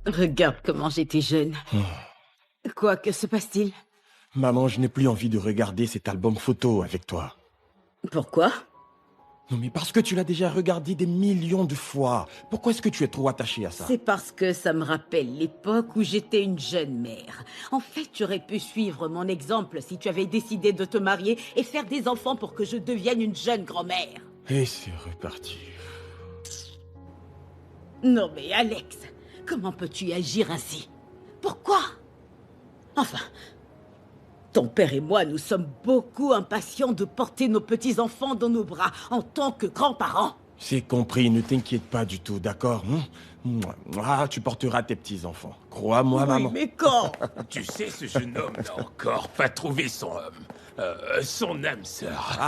Regarde comment j'étais jeune. Quoi, que se passe-t-il? Maman, je n'ai plus envie de regarder cet album photo avec toi. Pourquoi? Non, mais parce que tu l'as déjà regardé des millions de fois. Pourquoi est-ce que tu es trop attaché à ça? C'est parce que ça me rappelle l'époque où j'étais une jeune mère. En fait, tu aurais pu suivre mon exemple si tu avais décidé de te marier et faire des enfants pour que je devienne une jeune grand-mère. Et c'est reparti. Non mais Alex, comment peux-tu agir ainsi? Pourquoi? Enfin, ton père et moi, nous sommes beaucoup impatients de porter nos petits-enfants dans nos bras en tant que grands-parents. C'est compris, ne t'inquiète pas du tout, d'accord? Ah, tu porteras tes petits-enfants. Crois-moi, Oui, maman. mais quand? Tu sais, ce jeune homme n'a encore pas trouvé son âme sœur.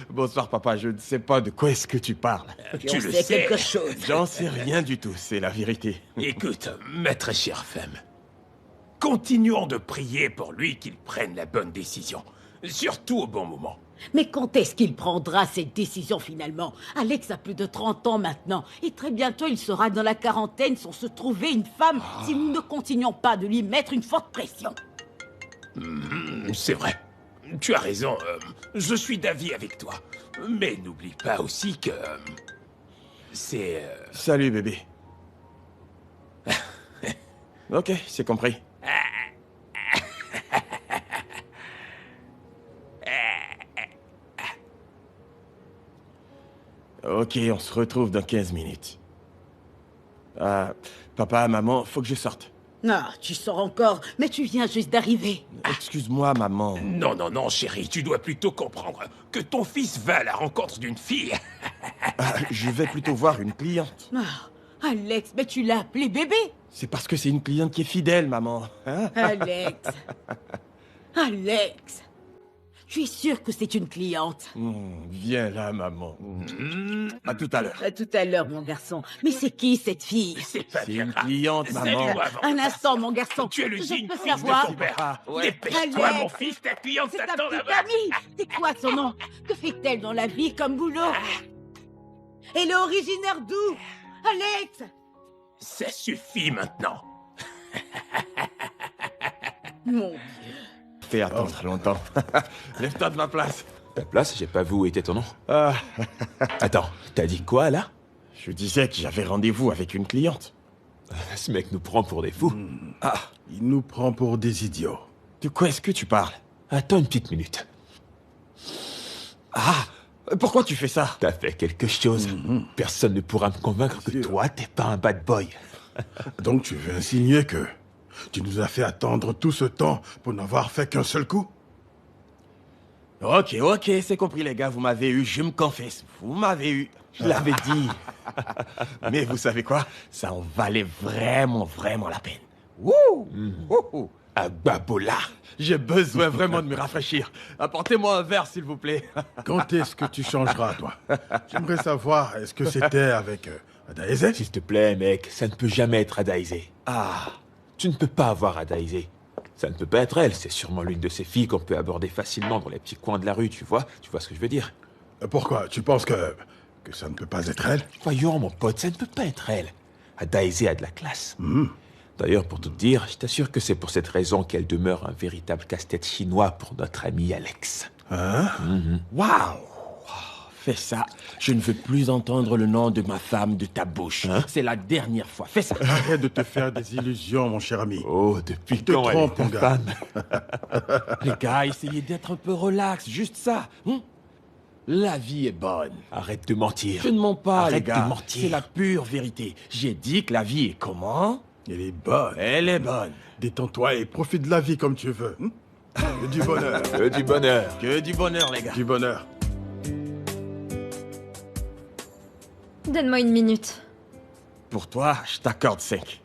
Bonsoir, papa, je ne sais pas de quoi est-ce que tu parles. Tu On le sait sais. quelque chose. J'en sais rien du tout, c'est la vérité. Écoute, ma très chère femme, continuons de prier pour lui qu'il prenne la bonne décision. Surtout au bon moment. Mais quand est-ce qu'il prendra cette décision finalement? Alex a plus de 30 ans maintenant, et très bientôt il sera dans la quarantaine sans se trouver une femme si nous ne continuons pas de lui mettre une forte pression. C'est vrai. Tu as raison, je suis d'avis avec toi. Mais n'oublie pas aussi que... c'est... Salut, bébé. Ok, c'est compris. Ok, on se retrouve dans 15 minutes. Papa, maman, faut que je sorte. Ah, tu sors encore, mais tu viens juste d'arriver. Excuse-moi, maman. Non, non, non, chérie, tu dois plutôt comprendre que ton fils va à la rencontre d'une fille. Je vais plutôt voir une cliente. Ah, Alex, mais tu l'as appelé bébé. C'est parce que c'est une cliente qui est fidèle, maman. Hein? Alex. Alex. Tu es sûr que c'est une cliente? Viens là, maman. À tout à l'heure. À tout à l'heure, mon garçon. Mais c'est qui cette fille? C'est pas C'est bien une grave. cliente, maman. Salut-moi avant. Un instant, mon garçon. Tu es le Je digne peux fils savoir. de ton père. Ouais. Dépêche-toi, Alex. mon fils, ta cliente C'est ta t'attend petite là-bas. amie. C'est quoi son nom? Que fait-elle dans la vie comme boulot? Elle est originaire d'où? Alex. Ça suffit maintenant. Mon Dieu. Fais attendre longtemps. Lève-toi de ma place. Ta place, j'ai pas vu où était ton nom. Ah, Attends, t'as dit quoi là? je disais que j'avais rendez-vous avec une cliente. Ce mec nous prend pour des fous. Il nous prend pour des idiots. De quoi est-ce que tu parles? Attends une petite minute. Pourquoi tu fais ça? T'as fait quelque chose. Personne ne pourra me convaincre que Sûr. toi, t'es pas un bad boy. Donc tu veux insinuer que tu nous as fait attendre tout ce temps pour n'avoir fait qu'un seul coup? Ok, c'est compris les gars, vous m'avez eu, je me confesse. Vous m'avez eu. Je l'avais dit. Mais vous savez quoi? Ça en valait vraiment, vraiment la peine. Wouh! Wouhou! Agbabola. J'ai besoin vraiment de me rafraîchir. Apportez-moi un verre, s'il vous plaît. Quand est-ce que tu changeras, toi? J'aimerais savoir, est-ce que c'était avec Adaeze? S'il te plaît, mec, ça ne peut jamais être Adaïsé. Tu ne peux pas avoir Adaïsé. Ça ne peut pas être elle, c'est sûrement l'une de ces filles qu'on peut aborder facilement dans les petits coins de la rue, tu vois ce que je veux dire? Pourquoi? Tu penses que ça ne peut pas être elle? Voyons, mon pote, ça ne peut pas être elle. Adaïsé a de la classe. D'ailleurs, pour tout te dire, je t'assure que c'est pour cette raison qu'elle demeure un véritable casse-tête chinois pour notre ami Alex. Waouh! Fais ça. Je ne veux plus entendre le nom de ma femme de ta bouche. C'est la dernière fois. Fais ça. Arrête de te faire des illusions, mon cher ami. Oh, depuis Tu te quand elle trompes, est mon ta gars. femme? Les gars, essayez d'être un peu relax. Juste ça. La vie est bonne. Arrête de mentir. Je ne mens pas, Arrête les gars. de mentir. C'est la pure vérité. J'ai dit que la vie est comment? Elle est bonne. Elle est bonne. Détends-toi et profite de la vie comme tu veux. Que du bonheur. Que du bonheur. Que du bonheur, les gars. Du bonheur. Donne-moi une minute. Pour toi, je t'accorde 5.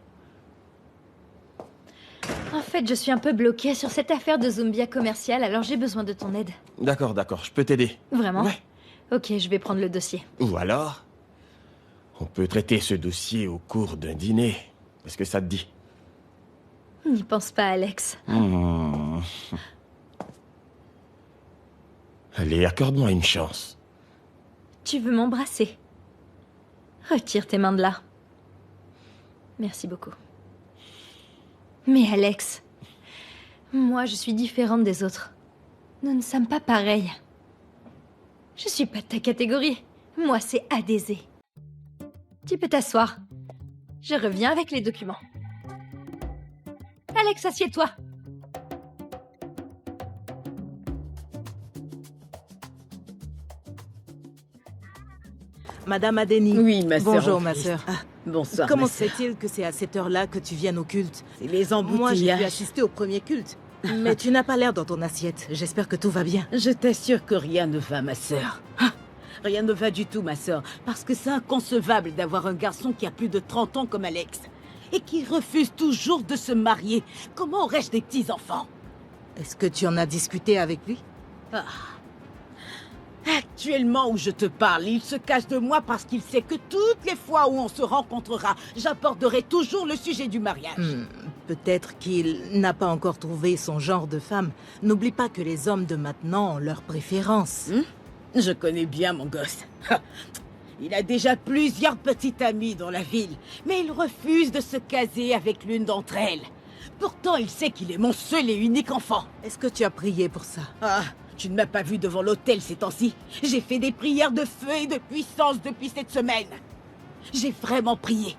En fait, je suis un peu bloquée sur cette affaire de Zumbia commercial, alors j'ai besoin de ton aide. D'accord, je peux t'aider. Vraiment? Ouais. Ok, je vais prendre le dossier. Ou alors, on peut traiter ce dossier au cours d'un dîner. Est-ce que ça te dit? N'y pense pas, Alex. Allez, accorde-moi une chance. Tu veux m'embrasser? Retire tes mains de là. Merci beaucoup. Mais Alex, moi je suis différente des autres. Nous ne sommes pas pareils. Je suis pas de ta catégorie. Moi c'est Adésée. Tu peux t'asseoir. Je reviens avec les documents. Alex, assieds-toi. Madame Adeni. Oui, ma sœur. Bonjour, en ma Christ. sœur. Bonsoir. Comment ma se sœur. fait-il que c'est à cette heure-là que tu viennes au culte? C'est les Moi, j'ai embouteillages. pu assister au premier culte. Mais tu n'as pas l'air dans ton assiette. J'espère que tout va bien. Je t'assure que rien ne va, ma sœur. Ah, rien ne va du tout, ma sœur. Parce que c'est inconcevable d'avoir un garçon qui a plus de 30 ans comme Alex. Et qui refuse toujours de se marier. Comment aurais-je des petits-enfants? Est-ce que tu en as discuté avec lui? Actuellement où je te parle, il se cache de moi parce qu'il sait que toutes les fois où on se rencontrera, j'aborderai toujours le sujet du mariage. Peut-être qu'il n'a pas encore trouvé son genre de femme. N'oublie pas que les hommes de maintenant ont leurs préférences. Je connais bien mon gosse. Ha. Il a déjà plusieurs petites amies dans la ville, mais il refuse de se caser avec l'une d'entre elles. Pourtant, il sait qu'il est mon seul et unique enfant. Est-ce que tu as prié pour ça? Ah, tu ne m'as pas vu devant l'autel ces temps-ci. J'ai fait des prières de feu et de puissance depuis cette semaine. J'ai vraiment prié.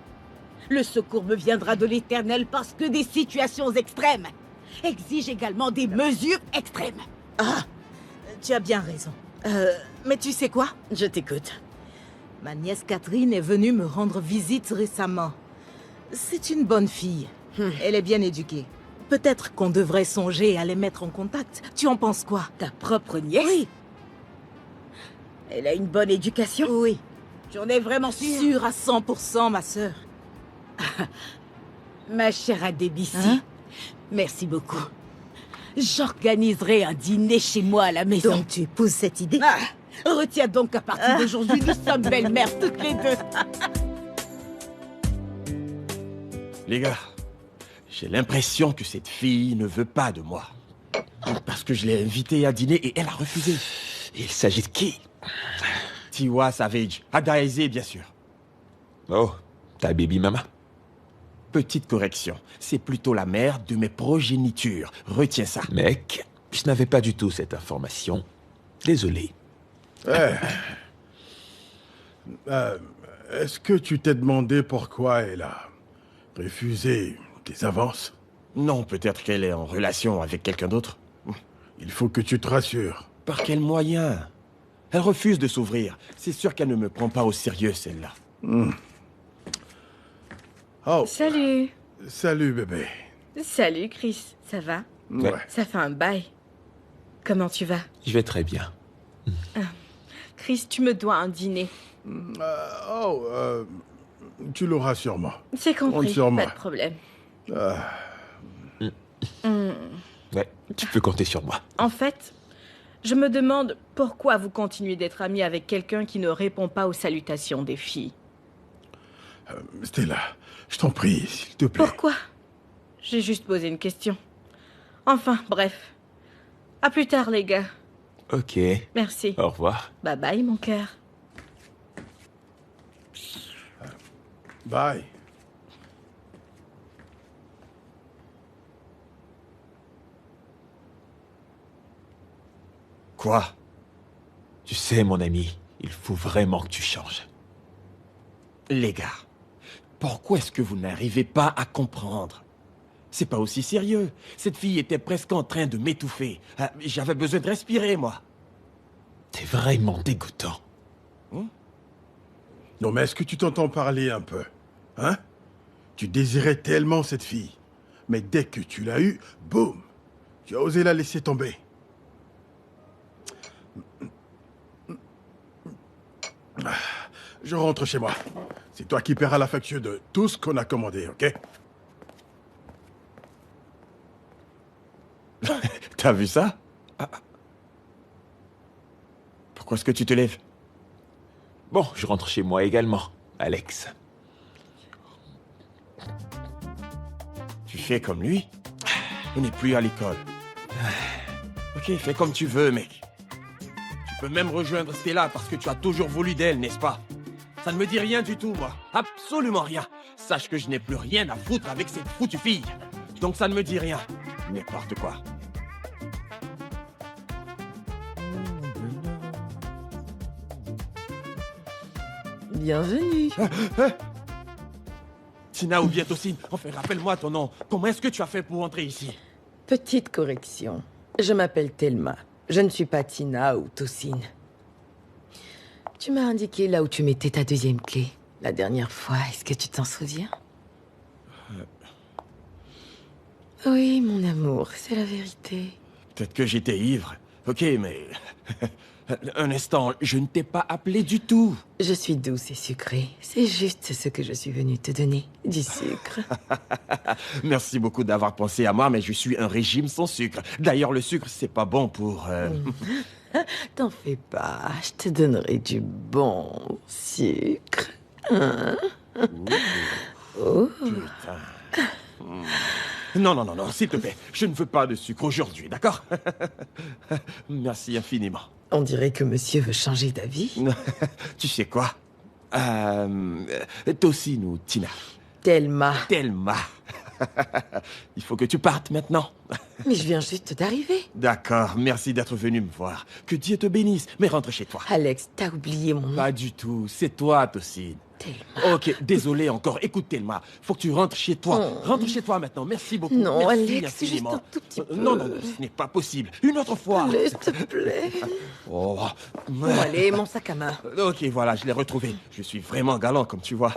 Le secours me viendra de l'Éternel parce que des situations extrêmes exigent également des mesures extrêmes. Tu as bien raison. Mais tu sais quoi? Je t'écoute. Ma nièce Catherine est venue me rendre visite récemment. C'est une bonne fille. Elle est bien éduquée. Peut-être qu'on devrait songer à les mettre en contact. Tu en penses quoi? Ta propre nièce? Oui, Elle a une bonne éducation? oui. Tu en es vraiment sûre? Sûre à 100%, ma sœur. Ma chère Adébissi, Hein? merci beaucoup. J'organiserai un dîner chez moi à la maison. Donc tu épouses cette idée? Ah, retiens donc qu'à partir d'aujourd'hui, nous sommes belles-mères toutes les deux. Les gars, j'ai l'impression que cette fille ne veut pas de moi. Parce que je l'ai invitée à dîner et elle a refusé. Il s'agit de qui? Tiwa Savage, Adaeze bien sûr. Oh, ta baby mama. Petite correction, c'est plutôt la mère de mes progénitures. Retiens ça. Mec, je n'avais pas du tout cette information. Désolé. Est-ce que tu t'es demandé pourquoi elle a refusé tes avances? Non, peut-être qu'elle est en relation avec quelqu'un d'autre. Il faut que tu te rassures. Par quel moyen? Elle refuse de s'ouvrir. C'est sûr qu'elle ne me prend pas au sérieux, celle-là. Oh, Salut. salut bébé. Salut Chris, ça va? Ouais. Ça fait un bail. Comment tu vas? Je vais très bien. Chris, tu me dois un dîner. Tu l'auras sûrement. C'est compris, Compte sur moi. pas de problème. Ouais, tu peux compter sur moi. En fait, je me demande pourquoi vous continuez d'être amis avec quelqu'un qui ne répond pas aux salutations des filles. Stella, je t'en prie, s'il te plaît. Pourquoi? J'ai juste posé une question. Enfin, bref. À plus tard, les gars. Ok, Merci. au revoir. Bye bye, mon cœur. Bye. Quoi? Tu sais, mon ami, il faut vraiment que tu changes. Les gars, pourquoi est-ce que vous n'arrivez pas à comprendre? C'est pas aussi sérieux. Cette fille était presque en train de m'étouffer. Ah, j'avais besoin de respirer, moi. T'es vraiment dégoûtant. Non, mais est-ce que tu t'entends parler un peu? Hein? Tu désirais tellement cette fille. Mais dès que tu l'as eue, boum! Tu as osé la laisser tomber. Je rentre chez moi. C'est toi qui paieras la facture de tout ce qu'on a commandé, ok? T'as vu ça? Ah. Pourquoi est-ce que tu te lèves? Bon, je rentre chez moi également, Alex. Tu fais comme lui? On n'est plus à l'école. Ok, fais comme tu veux, mec. Tu peux même rejoindre Stella parce que tu as toujours voulu d'elle, n'est-ce pas? Ça ne me dit rien du tout, moi. Absolument. absolument rien. Sache que je n'ai plus rien à foutre avec cette foutue fille. Donc ça ne me dit rien. N'importe quoi. Bienvenue. Tina ou bien Tocine, enfin rappelle-moi ton nom. Comment est-ce que tu as fait pour entrer ici? Petite correction. Je m'appelle Thelma. Je ne suis pas Tina ou Tocine. Tu m'as indiqué là où tu mettais ta deuxième clé la dernière fois. Est-ce que tu t'en souviens? Oui, mon amour, c'est la vérité. Peut-être que j'étais ivre. Ok, mais... Un instant, je ne t'ai pas appelé du tout. Je suis douce et sucrée. C'est juste ce que je suis venue te donner. Du sucre. Merci beaucoup d'avoir pensé à moi, mais je suis un régime sans sucre. D'ailleurs, le sucre, c'est pas bon pour... T'en fais pas. Je te donnerai du bon sucre. Hein? Oh. Putain. Non, s'il te plaît. Je ne veux pas de sucre aujourd'hui, d'accord? Merci infiniment. On dirait que monsieur veut changer d'avis. Tu sais quoi? Tocine ou Tina? Thelma. Thelma. Il faut que tu partes maintenant. Mais je viens juste d'arriver. D'accord, merci d'être venu me voir. Que Dieu te bénisse, mais rentre chez toi. Alex, t'as oublié mon nom. Pas du tout, c'est toi, Tocine. Thelma. Ok, désolé encore. Écoute, Thelma, faut que tu rentres chez toi. Rentre chez toi maintenant, merci beaucoup. Non, merci Alex, juste infiniment. un tout petit peu. Non, ce n'est pas possible. Une autre fois. Allez, s'il te plaît. Oh. Bon, allez, mon sac à main. Ok, voilà, je l'ai retrouvé. Je suis vraiment galant, comme tu vois.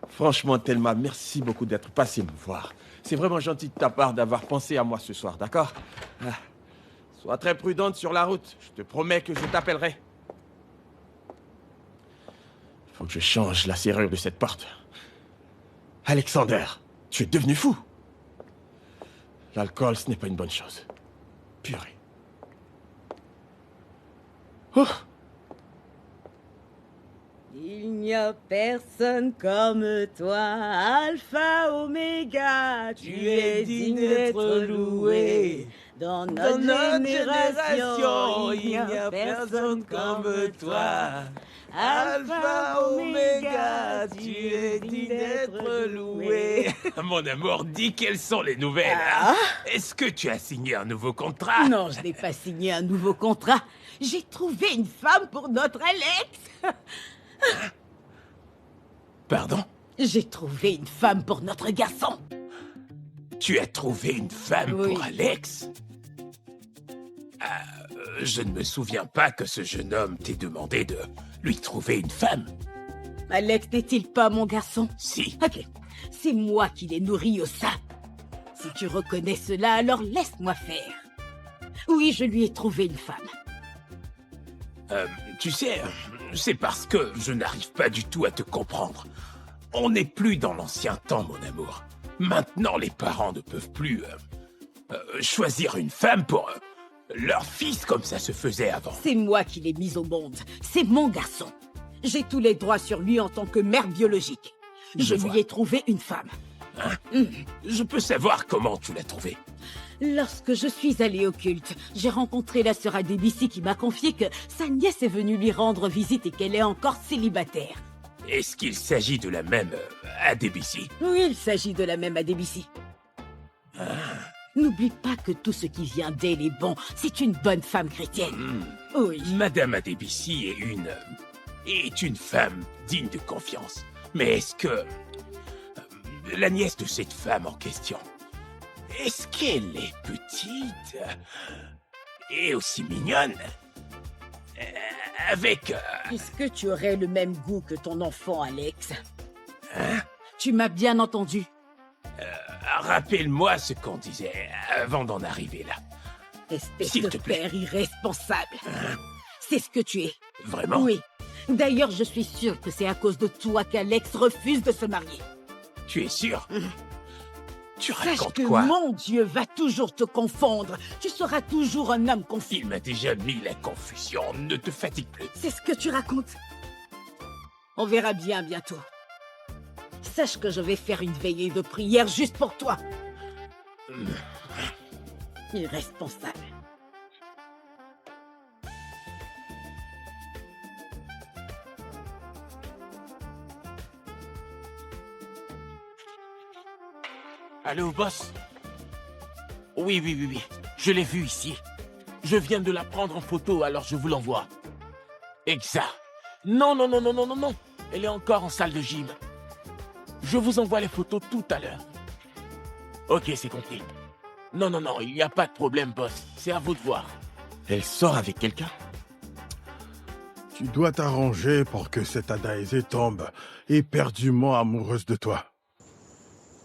Franchement, Thelma, merci beaucoup d'être passé me voir. C'est vraiment gentil de ta part d'avoir pensé à moi ce soir, d'accord? Sois très prudente sur la route. Je te promets que je t'appellerai. Faut que je change la serrure de cette porte. Alexander, tu es devenu fou. L'alcool, ce n'est pas une bonne chose. Purée. Oh! Il n'y a personne comme toi, Alpha Oméga, tu es digne d'être loué. Dans notre génération, il n'y a personne comme toi. Alpha Oméga, tu es digne d'être loué. Mon amour, dis quelles sont les nouvelles. Hein? Est-ce que tu as signé un nouveau contrat? Non, je n'ai pas signé un nouveau contrat. J'ai trouvé une femme pour notre Alex. Pardon? J'ai trouvé une femme pour notre garçon. Tu as trouvé une femme Oui. pour Alex? Je ne me souviens pas que ce jeune homme t'ait demandé de lui trouver une femme. Alex n'est-il pas mon garçon? Si. Ok, c'est moi qui l'ai nourri au sein. Si tu reconnais cela, alors laisse-moi faire. Oui, je lui ai trouvé une femme. Tu sais, c'est parce que je n'arrive pas du tout à te comprendre. On n'est plus dans l'ancien temps, mon amour. Maintenant, les parents ne peuvent plus choisir une femme pour leur fils comme ça se faisait avant. C'est moi qui l'ai mis au monde. C'est mon garçon. J'ai tous les droits sur lui en tant que mère biologique. Je vois. lui ai trouvé une femme. Je peux savoir comment tu l'as trouvé. Lorsque je suis allée au culte, j'ai rencontré la sœur Adébissi qui m'a confié que sa nièce est venue lui rendre visite et qu'elle est encore célibataire. Est-ce qu'il s'agit de la même Adébissi? Oui, il s'agit de la même Adébissi. N'oublie pas que tout ce qui vient d'elle est bon. C'est une bonne femme chrétienne. Oui. Madame Adébissi est une femme digne de confiance. Mais est-ce que la nièce de cette femme en question, est-ce qu'elle est petite et aussi mignonne avec... Est-ce que tu aurais le même goût que ton enfant, Alex? Tu m'as bien entendu. Rappelle-moi ce qu'on disait avant d'en arriver là. Espèce S'il de te plaît. père irresponsable. C'est ce que tu es. Vraiment? Oui. D'ailleurs, je suis sûre que c'est à cause de toi qu'Alex refuse de se marier. Tu es sûr? Tu Sache racontes que quoi? mon Dieu va toujours te confondre. Tu seras toujours un homme confus. Il m'a déjà mis la confusion. Ne te fatigue plus. C'est ce que tu racontes. On verra bien bientôt. Sache que je vais faire une veillée de prière juste pour toi. Irresponsable. Allô, boss? Oui. Je l'ai vue ici. Je viens de la prendre en photo, alors je vous l'envoie. Exact. Non. Elle est encore en salle de gym. Je vous envoie les photos tout à l'heure. Ok, c'est compris. Non, il n'y a pas de problème, boss. C'est à vous de voir. Elle sort avec quelqu'un? Tu dois t'arranger pour que cette Adaïsé tombe éperdument amoureuse de toi.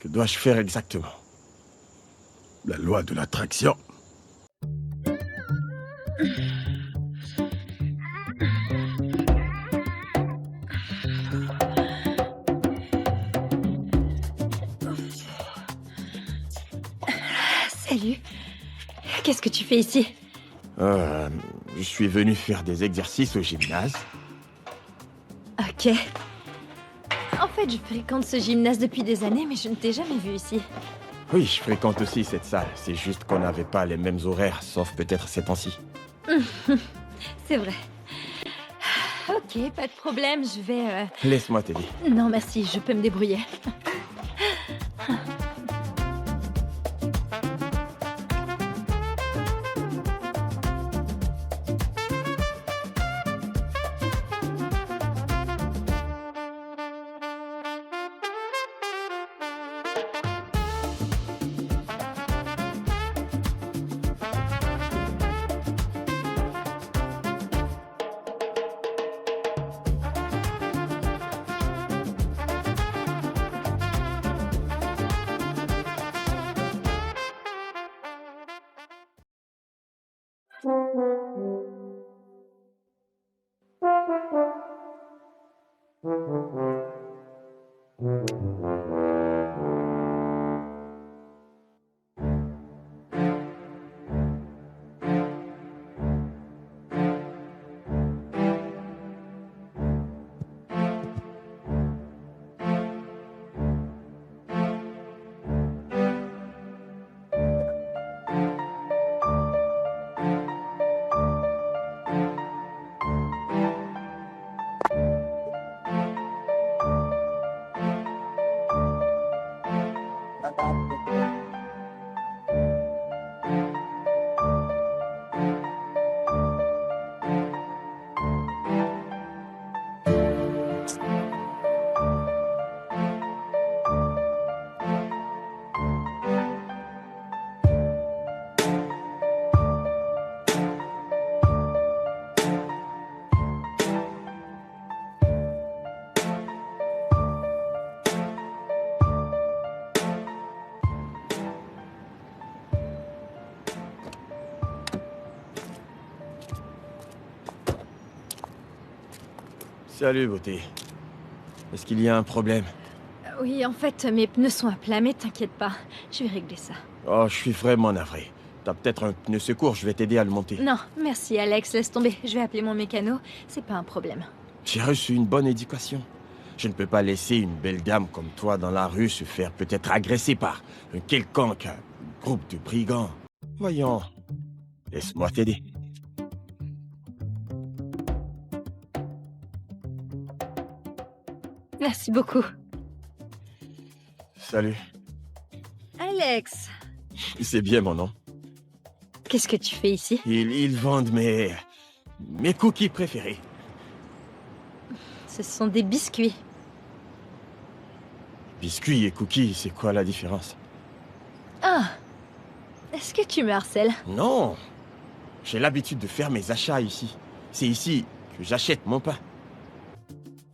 Que dois-je faire exactement? La loi de l'attraction. Salut. Qu'est-ce que tu fais ici? Je suis venu faire des exercices au gymnase. Ok. En fait, je fréquente ce gymnase depuis des années, mais je ne t'ai jamais vu ici. Oui, je fréquente aussi cette salle. C'est juste qu'on n'avait pas les mêmes horaires, sauf peut-être ces temps-ci. C'est vrai. Ok, pas de problème, je vais... Laisse-moi t'aider. Non, merci, je peux me débrouiller. Salut, beauté. Est-ce qu'il y a un problème? Oui, en fait, mes pneus sont à plat, mais t'inquiète pas, je vais régler ça. Oh, je suis vraiment navré. T'as peut-être un pneu secours, je vais t'aider à le monter. Non, merci Alex, laisse tomber, je vais appeler mon mécano, c'est pas un problème. J'ai reçu une bonne éducation. Je ne peux pas laisser une belle dame comme toi dans la rue se faire peut-être agresser par un quelconque groupe de brigands. Voyons, laisse-moi t'aider. Merci beaucoup. Salut. Alex, C'est bien mon nom. qu'est-ce que tu fais ici? Ils vendent mes cookies préférés. Ce sont des biscuits. Biscuits et cookies, c'est quoi la différence? Ah, est-ce que tu me harcèles? Non. J'ai l'habitude de faire mes achats ici. C'est ici que j'achète mon pain.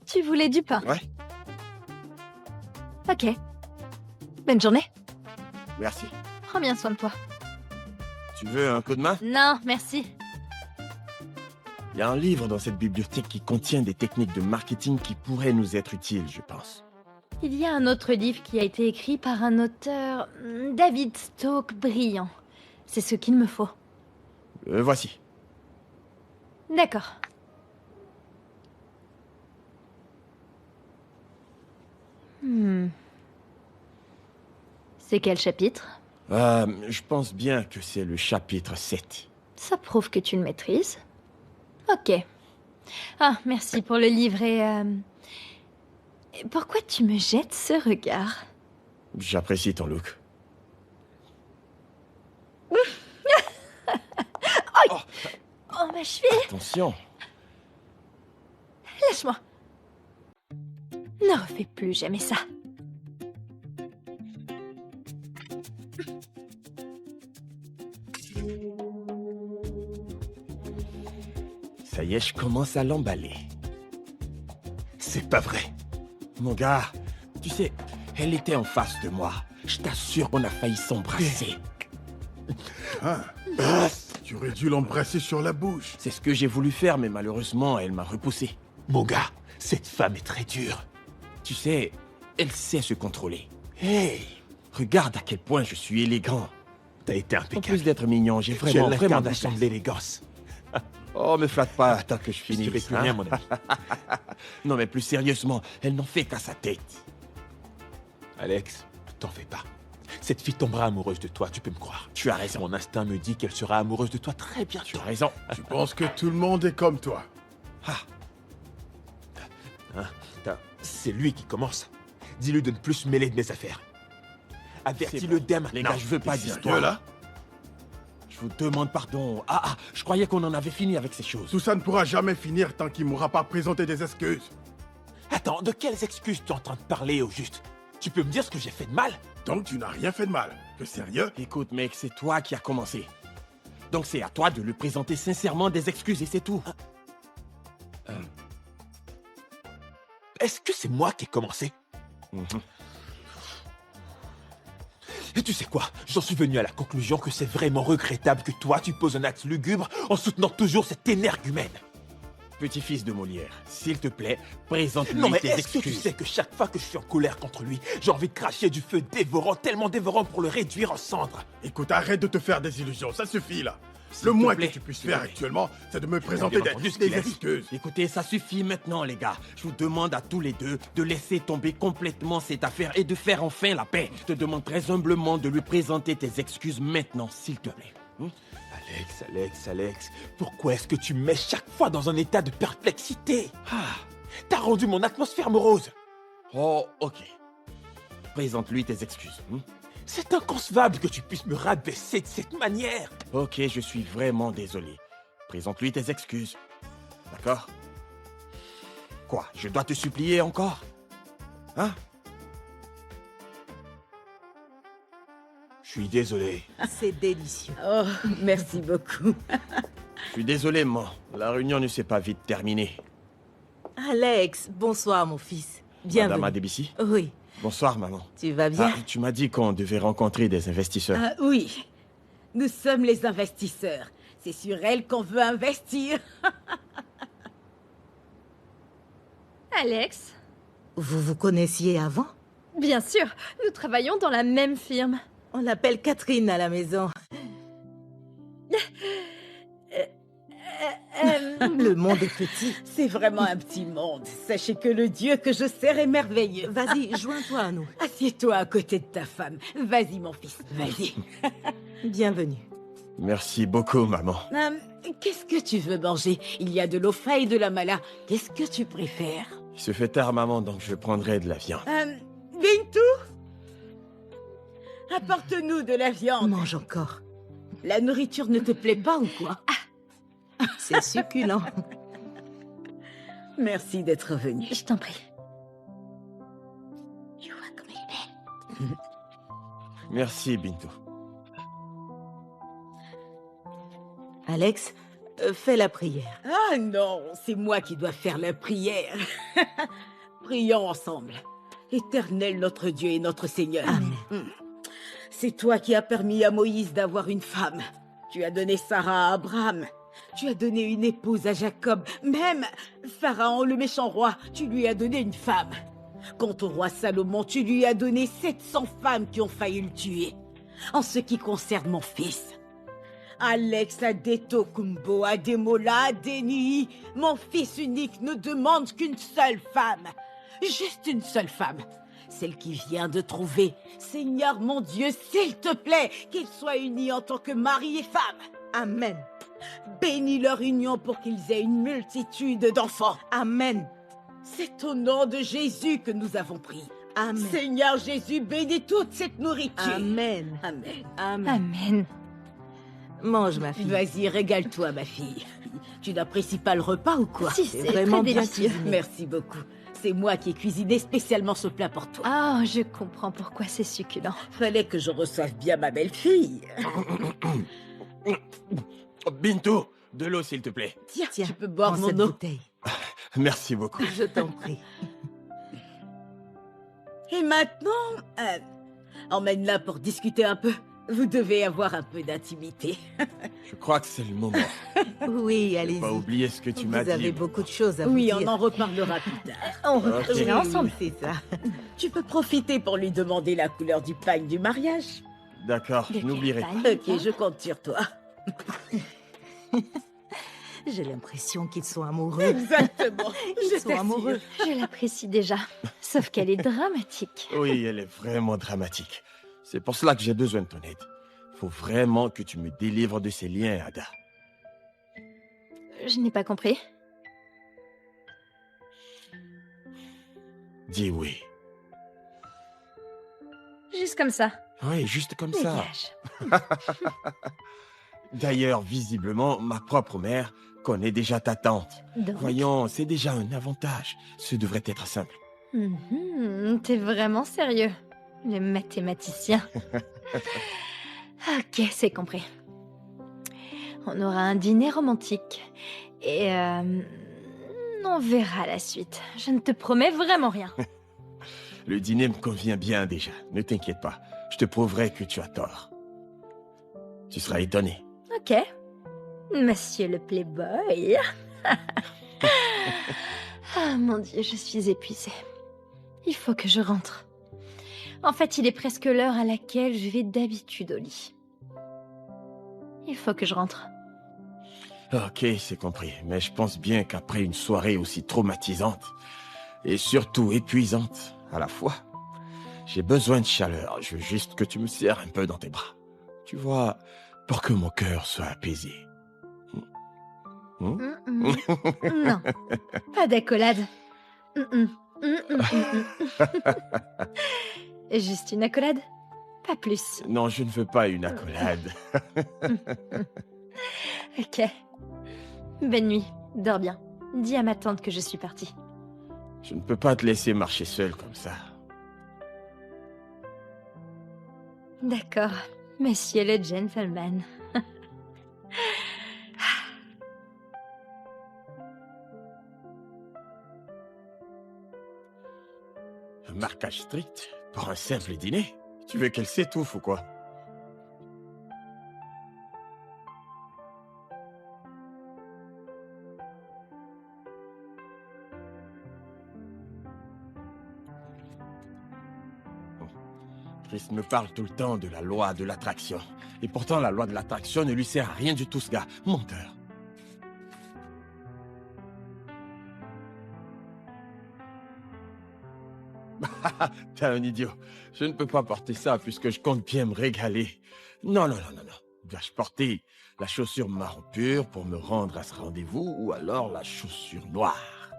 Tu voulais du pain? Ouais. Ok. Bonne journée. Merci. Prends bien soin de toi. Tu veux un coup de main? Non, merci. Il y a un livre dans cette bibliothèque qui contient des techniques de marketing qui pourraient nous être utiles, je pense. Il y a un autre livre qui a été écrit par un auteur, David Stoke, brillant. C'est ce qu'il me faut. Voici. D'accord. C'est quel chapitre? Je pense bien que c'est le chapitre 7. Ça prouve que tu le maîtrises. Ok. Ah, merci pour le livre et... Pourquoi tu me jettes ce regard? J'apprécie ton look. Oh, ma cheville! Attention. Lâche-moi. Ne refais plus jamais ça. Ça y est, je commence à l'emballer. C'est pas vrai. Mon gars, tu sais, elle était en face de moi. Je t'assure qu'on a failli s'embrasser. Tu aurais dû l'embrasser sur la bouche. C'est ce que j'ai voulu faire, mais malheureusement, elle m'a repoussé. Mon gars, cette femme est très dure. Tu sais, elle sait se contrôler. Hey, Regarde à quel point je suis élégant. t'as été En impeccable. plus d'être mignon, j'ai Tu as vraiment de l'incarnation de classe. l'élégance. Oh, me flatte pas tant que je Je finis. dirais plus hein. rien, mon ami. Non, mais plus sérieusement, elle n'en fait qu'à sa tête. Alex, t'en fais pas. Cette fille tombera amoureuse de toi, tu peux me croire. Tu as raison. Mon instinct me dit qu'elle sera amoureuse de toi très Tu bientôt. as raison. Tu penses que tout le monde est comme toi. Ah, C'est lui qui commence. Dis-lui de ne plus se mêler de mes affaires. Avertis-le bon. dès maintenant. Les gars, je veux pas Sérieux, d'histoire. là? Je vous demande pardon. Je croyais qu'on en avait fini avec ces choses. Tout ça ne pourra jamais finir tant qu'il m'aura pas présenté des excuses. Attends, de quelles excuses tu es en train de parler au juste? Tu peux me dire ce que j'ai fait de mal? Donc tu n'as rien fait de mal. Que sérieux? Écoute, mec, c'est toi qui as commencé. Donc c'est à toi de lui présenter sincèrement des excuses et c'est tout. Est-ce que c'est moi qui ai commencé? Mhm. Et tu sais quoi? J'en suis venu à la conclusion que c'est vraiment regrettable que toi, tu poses un acte lugubre en soutenant toujours cet énergumène. Petit-fils de Molière, s'il te plaît, présente-lui Non mais tes est-ce que excuses. tu sais que chaque fois que je suis en colère contre lui, j'ai envie de cracher du feu dévorant, tellement dévorant pour le réduire en cendres? Écoute, arrête de te faire des illusions, ça suffit là. S'il Le te moins plaît, que tu puisses s'il te faire plaît. actuellement, c'est de me présenter bien entendu ce qu'il des a dit. excuses. Écoutez, ça suffit maintenant, les gars. Je vous demande à tous les deux de laisser tomber complètement cette affaire et de faire enfin la paix. Je te demande très humblement de lui présenter tes excuses maintenant, s'il te plaît. Alex, pourquoi est-ce que tu me mets chaque fois dans un état de perplexité? T'as rendu mon atmosphère morose. Oh, ok. Présente-lui tes excuses. C'est inconcevable que tu puisses me rabaisser de cette manière. Ok, je suis vraiment désolé. Présente-lui tes excuses. D'accord? Quoi? Je dois te supplier encore? Hein? Je suis désolé. C'est délicieux. Oh, merci beaucoup. Je suis désolé, maman. La réunion ne s'est pas vite terminée. Alex, bonsoir mon fils. Bienvenue. Madame Adébissi? Oui, Bonsoir, maman. tu vas bien? Tu m'as dit qu'on devait rencontrer des investisseurs. Ah oui, nous sommes les investisseurs. C'est sur elle qu'on veut investir. Alex? Vous vous connaissiez avant? Bien sûr, nous travaillons dans la même firme. On l'appelle Catherine à la maison. Le monde est petit. C'est vraiment un petit monde. Sachez que le Dieu que je sers est merveilleux. Vas-y, joins-toi à nous. Assieds-toi à côté de ta femme. Vas-y, mon fils, vas-y. Bienvenue. Merci beaucoup, maman. Qu'est-ce que tu veux manger? Il y a de l'ofa et de la mala. Qu'est-ce que tu préfères? Il se fait tard, maman, donc je prendrai de la viande. Bintou? Apporte-nous de la viande. Mange encore. La nourriture ne te plaît pas ou quoi? C'est succulent. Merci d'être venu. Je t'en prie. Tu vois comme elle est belle. Merci, Bintou. Alex, fais la prière. Ah non, c'est moi qui dois faire la prière. Prions ensemble. Éternel notre Dieu et notre Seigneur. Amen. C'est toi qui as permis à Moïse d'avoir une femme. Tu as donné Sarah à Abraham. Tu as donné une épouse à Jacob. Même Pharaon, le méchant roi, tu lui as donné une femme. Quant au roi Salomon, tu lui as donné 700 femmes qui ont failli le tuer. En ce qui concerne mon fils, Alex Adetokunbo Ademola Adeniyi, mon fils unique ne demande qu'une seule femme. Juste une seule femme. Celle qui vient de trouver. Seigneur mon Dieu, s'il te plaît, qu'ils soient unis en tant que mari et femme. Amen. Bénis leur union pour qu'ils aient une multitude d'enfants. Amen. C'est au nom de Jésus que nous avons pris. Amen. Seigneur Jésus, bénis toute cette nourriture. Amen. Amen. Amen. Amen. Mange, ma fille. Vas-y, régale-toi, ma fille. Tu n'apprécies pas le repas ou quoi? Si, c'est vraiment très bien délicieux. cuisiné. Merci beaucoup. C'est moi qui ai cuisiné spécialement ce plat pour toi. Oh, je comprends pourquoi c'est succulent. Fallait que je reçoive bien ma belle-fille. Bintou, de l'eau s'il te plaît. Tiens, Tiens, tu peux boire prends mon cette eau. bouteille. Merci beaucoup. Je t'en prie. Et maintenant, emmène-la pour discuter un peu. Vous devez avoir un peu d'intimité. Je crois que c'est le moment. Oui, allez-y. Pas oublier ce que tu Vous m'as avez dit. beaucoup de choses à vous Oui, dire. on en reparlera plus tard. On Ok. reparlera ensemble. Oui, c'est ça. Tu peux profiter pour lui demander la couleur du pagne du mariage. D'accord, De je quel n'oublierai pagne? pas. Ok, je compte sur toi. J'ai l'impression qu'ils sont amoureux. Exactement. Ils sont amoureux. Je l'apprécie déjà. Sauf qu'elle est dramatique. Oui, elle est vraiment dramatique. C'est pour cela que j'ai besoin de ton aide. Faut vraiment que tu me délivres de ces liens, Ada. Je n'ai pas compris. Dis oui. Juste comme ça. Oui, juste comme ça. Dégage. D'ailleurs, visiblement, ma propre mère connaît déjà ta tante. Donc, Voyons, c'est déjà un avantage. Ce devrait être simple. t'es vraiment sérieux. Le mathématicien. Ok, c'est compris. On aura un dîner romantique. Et on verra la suite. Je ne te promets vraiment rien. Le dîner me convient bien déjà. Ne t'inquiète pas. Je te prouverai que tu as tort. Tu seras étonné. Ok. Monsieur le playboy. Ah mon Dieu, je suis épuisée. Il faut que je rentre. En fait, il est presque l'heure à laquelle je vais d'habitude au lit. Il faut que je rentre. Ok, c'est compris. Mais je pense bien qu'après une soirée aussi traumatisante et surtout épuisante à la fois, j'ai besoin de chaleur. Je veux juste que tu me serres un peu dans tes bras. Tu vois, pour que mon cœur soit apaisé. Non, pas d'accolade. Juste une accolade, pas plus. Non, je ne veux pas une accolade. Ok. Bonne nuit, dors bien. Dis à ma tante que je suis partie. Je ne peux pas te laisser marcher seul comme ça. D'accord, monsieur le gentleman. Un marquage strict pour un simple dîner? Tu veux qu'elle s'étouffe ou quoi? Chris me parle tout le temps de la loi de l'attraction. Et pourtant, la loi de l'attraction ne lui sert à rien du tout, ce gars. Menteur. T'es un idiot. Je ne peux pas porter ça puisque je compte bien me régaler. Non. Dois-je porter la chaussure marron pure pour me rendre à ce rendez-vous ou alors la chaussure noire?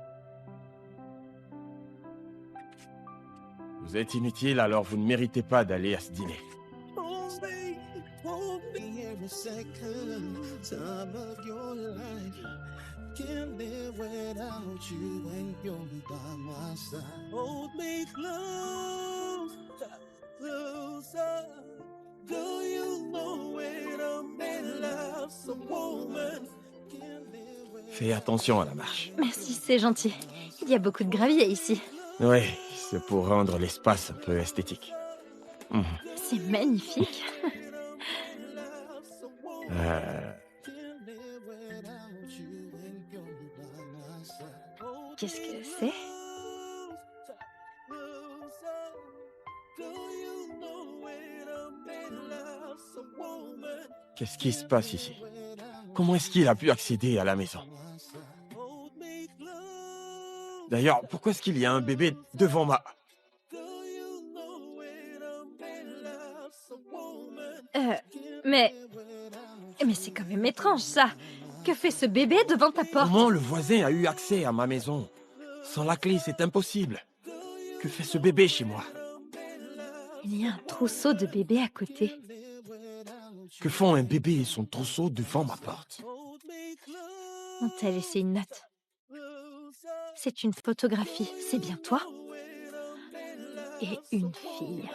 Vous êtes inutile, alors vous ne méritez pas d'aller à ce dîner. Can't live without you when you're by my side. Hold me close, closer. Do you know when a man loves a woman? Fais attention à la marche. Merci, c'est gentil. Il y a beaucoup de gravier ici. Oui, c'est pour rendre l'espace un peu esthétique. C'est magnifique. Qu'est-ce que c'est? Qu'est-ce qui se passe ici? Comment est-ce qu'il a pu accéder à la maison? D'ailleurs, pourquoi est-ce qu'il y a un bébé devant ma... Mais c'est quand même étrange, ça. Que fait ce bébé devant ta porte? Comment le voisin a eu accès à ma maison? Sans la clé, c'est impossible. Que fait ce bébé chez moi? Il y a un trousseau de bébés à côté. Que font un bébé et son trousseau devant ma porte? On t'a laissé une note. C'est une photographie, c'est bien toi? Et une fille.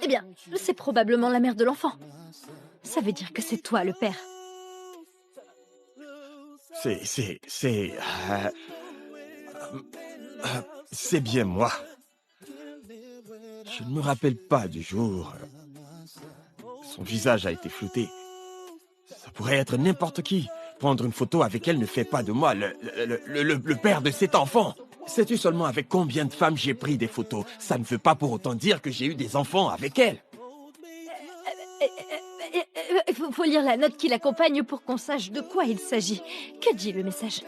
Eh bien, c'est probablement la mère de l'enfant. Ça veut dire que c'est toi le père. C'est bien moi. Je ne me rappelle pas du jour. Son visage a été flouté. Ça pourrait être n'importe qui. Prendre une photo avec elle ne fait pas de moi le père de cet enfant. Sais-tu seulement avec combien de femmes j'ai pris des photos? Ça ne veut pas pour autant dire que j'ai eu des enfants avec elle. Il faut lire la note qui l'accompagne pour qu'on sache de quoi il s'agit. Que dit le message?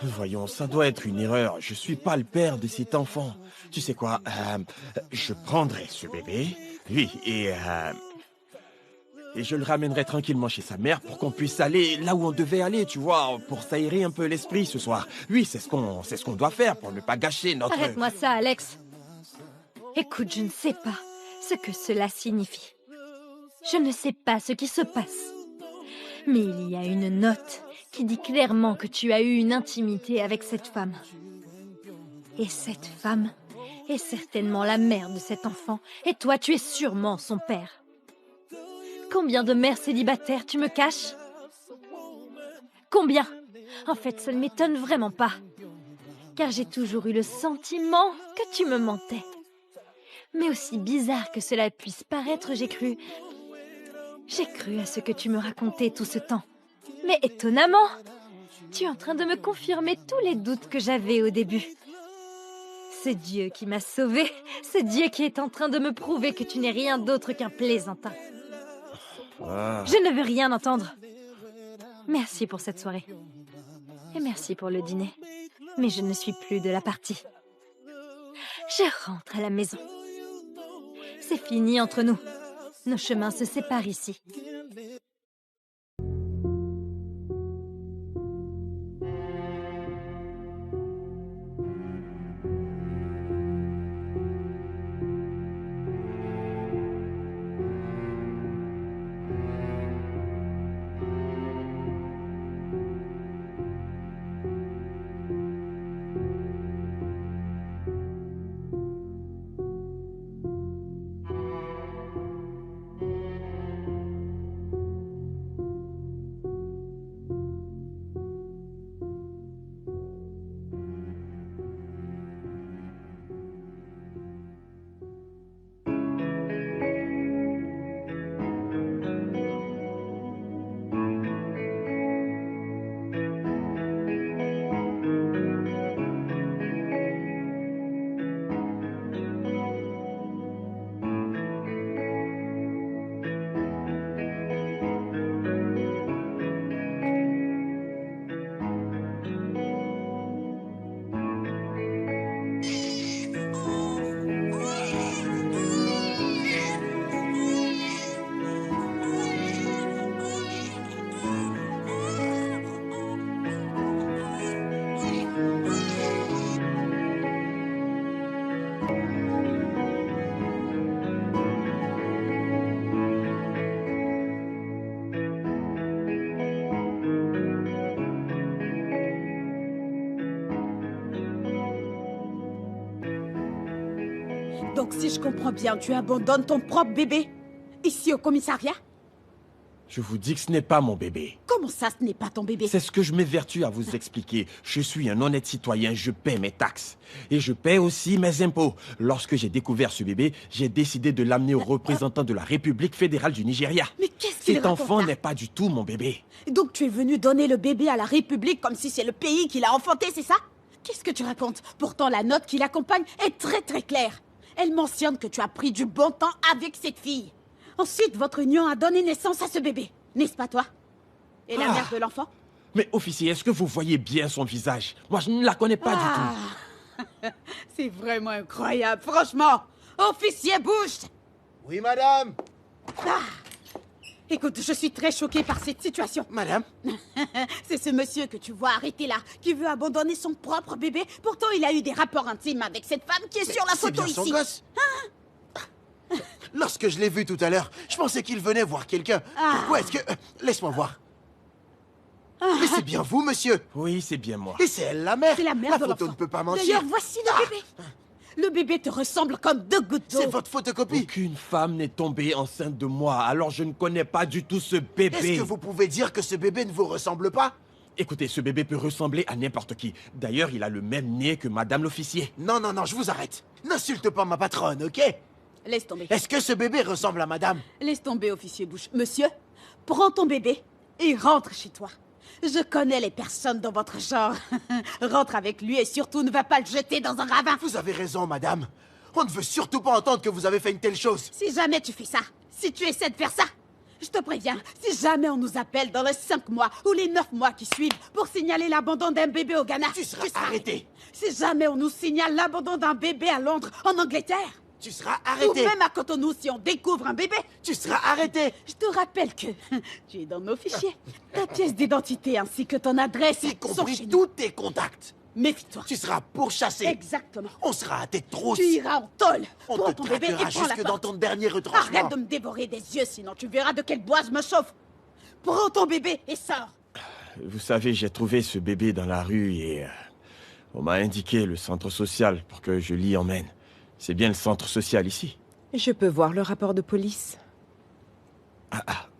Voyons, ça doit être une erreur. Je suis pas le père de cet enfant. Tu sais quoi, je prendrai ce bébé, oui, et je le ramènerai tranquillement chez sa mère pour qu'on puisse aller là où on devait aller, tu vois, pour s'aérer un peu l'esprit ce soir. Oui, c'est ce qu'on doit faire pour ne pas gâcher notre... Arrête-moi ça, Alex. Écoute, je ne sais pas ce que cela signifie. Je ne sais pas ce qui se passe. Mais il y a une note qui dit clairement que tu as eu une intimité avec cette femme. Et cette femme est certainement la mère de cet enfant, et toi, tu es sûrement son père. Combien de mères célibataires tu me caches? Combien? En fait, ça ne m'étonne vraiment pas. Car j'ai toujours eu le sentiment que tu me mentais. Mais aussi bizarre que cela puisse paraître, j'ai cru à ce que tu me racontais tout ce temps. Mais étonnamment, tu es en train de me confirmer tous les doutes que j'avais au début. C'est Dieu qui m'a sauvée. C'est Dieu qui est en train de me prouver que tu n'es rien d'autre qu'un plaisantin. Je ne veux rien entendre. Merci pour cette soirée. Et merci pour le dîner. Mais je ne suis plus de la partie. Je rentre à la maison. C'est fini entre nous. Nos chemins se séparent ici. Donc si je comprends bien, tu abandonnes ton propre bébé ici au commissariat? Je vous dis que ce n'est pas mon bébé. Comment ça, ce n'est pas ton bébé? C'est ce que je m'évertue à vous expliquer. Je suis un honnête citoyen, je paie mes taxes. Et je paie aussi mes impôts. Lorsque j'ai découvert ce bébé, j'ai décidé de l'amener au représentant de la République fédérale du Nigeria. Mais qu'est-ce qu'il Cet raconte enfant là? n'est pas du tout mon bébé. Donc tu es venu donner le bébé à la République comme si c'est le pays qui l'a enfanté, c'est ça? Qu'est-ce que tu racontes? Pourtant, la note qui l'accompagne est très très claire. Elle mentionne que tu as pris du bon temps avec cette fille. Ensuite, votre union a donné naissance à ce bébé. N'est-ce pas toi? Et la mère de l'enfant? Mais officier, est-ce que vous voyez bien son visage? Moi, je ne la connais pas du tout. C'est vraiment incroyable, franchement. Officier Bush! Oui, madame. Écoute, je suis très choquée par cette situation. Madame? C'est ce monsieur que tu vois arrêté là, qui veut abandonner son propre bébé. Pourtant, il a eu des rapports intimes avec cette femme qui est sur la photo C'est bien ici. son gosse. Lorsque je l'ai vu tout à l'heure, je pensais qu'il venait voir quelqu'un. Pourquoi est-ce que... Laisse-moi voir. Mais c'est bien vous, monsieur. Oui, c'est bien moi. Et c'est elle, la mère. C'est la mère de photo l'enfant. ne peut pas mentir. D'ailleurs, voici le bébé. Le bébé te ressemble comme deux gouttes d'eau. C'est votre photocopie. Aucune femme n'est tombée enceinte de moi, alors je ne connais pas du tout ce bébé. Est-ce que vous pouvez dire que ce bébé ne vous ressemble pas? Écoutez, ce bébé peut ressembler à n'importe qui. D'ailleurs, il a le même nez que madame l'officier. Non, non, non, je vous arrête. N'insulte pas ma patronne, ok? Laisse tomber. Est-ce que ce bébé ressemble à madame? Laisse tomber, officier Bush. Monsieur, prends ton bébé et rentre chez toi. Je connais les personnes dans votre genre. Rentre avec lui et surtout ne va pas le jeter dans un ravin. Vous avez raison, madame. On ne veut surtout pas entendre que vous avez fait une telle chose. Si jamais tu fais ça, si tu essaies de faire ça, je te préviens, si jamais on nous appelle dans les 5 mois ou les 9 mois qui suivent pour signaler l'abandon d'un bébé au Ghana, Tu seras arrêté. Si jamais on nous signale l'abandon d'un bébé à Londres, en Angleterre, tu seras ou arrêté. même à Cotonou si on découvre un bébé, tu seras arrêté. Je te rappelle que tu es dans nos fichiers. Ta pièce d'identité ainsi que ton adresse y compris tous tes contacts. Méfie-toi. Tu seras pourchassé. Exactement. On sera à tête trousse. Tu iras en tôle. On Prends te ton bébé et traquera prends la jusque dans porte. ton dernier retranchement. Arrête de me dévorer des yeux, sinon tu verras de quel bois je me chauffe. Prends ton bébé et sors. Vous savez, j'ai trouvé ce bébé dans la rue et on m'a indiqué le centre social pour que je l'y emmène. C'est bien le centre social ici. Je peux voir le rapport de police?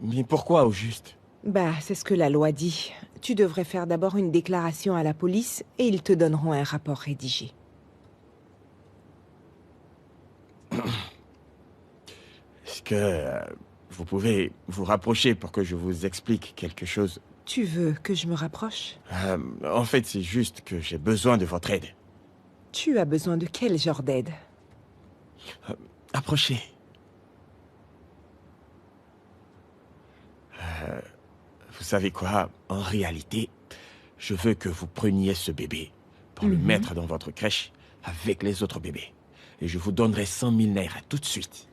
Mais pourquoi au juste? Bah, c'est ce que la loi dit. Tu devrais faire d'abord une déclaration à la police et ils te donneront un rapport rédigé. Est-ce que vous pouvez vous rapprocher pour que je vous explique quelque chose? Tu veux que je me rapproche? En fait, c'est juste que j'ai besoin de votre aide. Tu as besoin de quel genre d'aide? Approchez. Vous savez quoi? En réalité, je veux que vous preniez ce bébé pour le mettre dans votre crèche avec les autres bébés. Et je vous donnerai 100 000 naira tout de suite.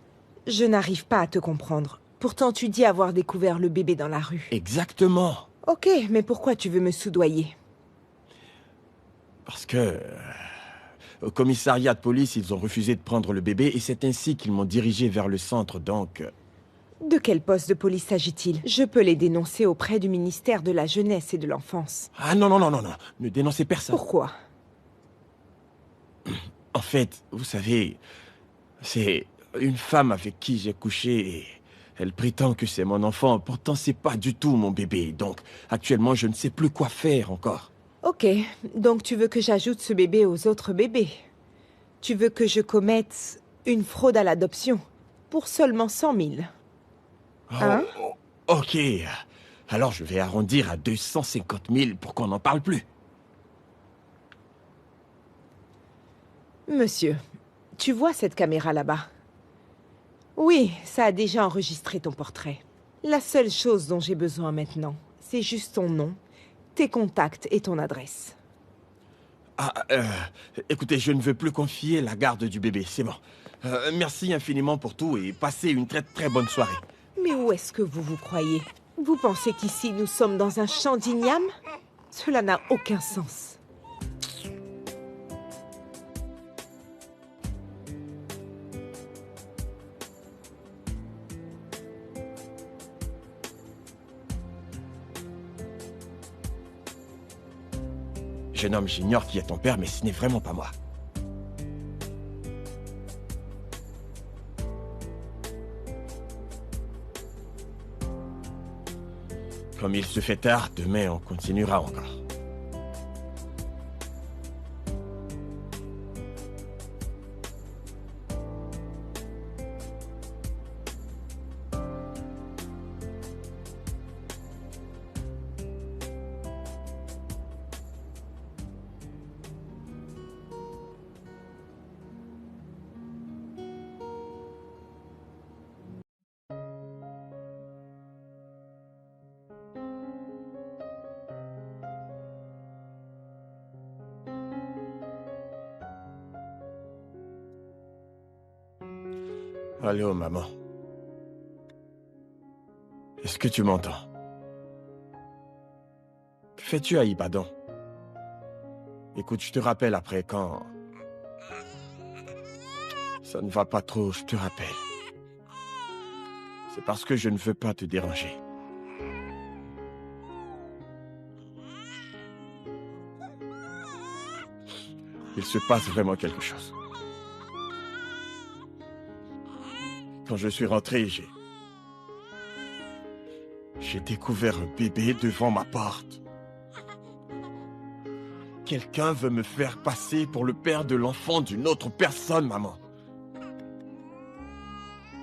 Je n'arrive pas à te comprendre. Pourtant, tu dis avoir découvert le bébé dans la rue. Exactement. Ok, mais pourquoi tu veux me soudoyer? Parce que... au commissariat de police, ils ont refusé de prendre le bébé et c'est ainsi qu'ils m'ont dirigé vers le centre, donc... De quel poste de police s'agit-il? Je peux les dénoncer auprès du ministère de la Jeunesse et de l'Enfance. Ah non, non, non, non, non. Ne dénoncez personne. Pourquoi? En fait, vous savez, c'est une femme avec qui j'ai couché et elle prétend que c'est mon enfant. Pourtant, c'est pas du tout mon bébé. Donc, actuellement, je ne sais plus quoi faire encore. Ok, donc tu veux que j'ajoute ce bébé aux autres bébés. Tu veux que je commette une fraude à l'adoption pour seulement 100 000. Hein? Ok. Alors, je vais arrondir à 250 000 pour qu'on n'en parle plus. Monsieur, tu vois cette caméra là-bas? Oui, ça a déjà enregistré ton portrait. La seule chose dont j'ai besoin maintenant, c'est juste ton nom, tes contacts et ton adresse. Écoutez, je ne veux plus confier la garde du bébé, c'est bon. Merci infiniment pour tout et passez une très très bonne soirée. Mais où est-ce que vous vous croyez? Vous pensez qu'ici nous sommes dans un champ d'igname? Cela n'a aucun sens. Jeune homme, j'ignore qui est ton père, mais ce n'est vraiment pas moi. Comme il se fait tard, demain on continuera encore. Allô, maman. Est-ce que tu m'entends? Que fais-tu à Ibadan? Écoute, je te rappelle après quand... Ça ne va pas trop, je te rappelle. C'est parce que je ne veux pas te déranger. Il se passe vraiment quelque chose. Quand je suis rentré, j'ai découvert un bébé devant ma porte. Quelqu'un veut me faire passer pour le père de l'enfant d'une autre personne, maman.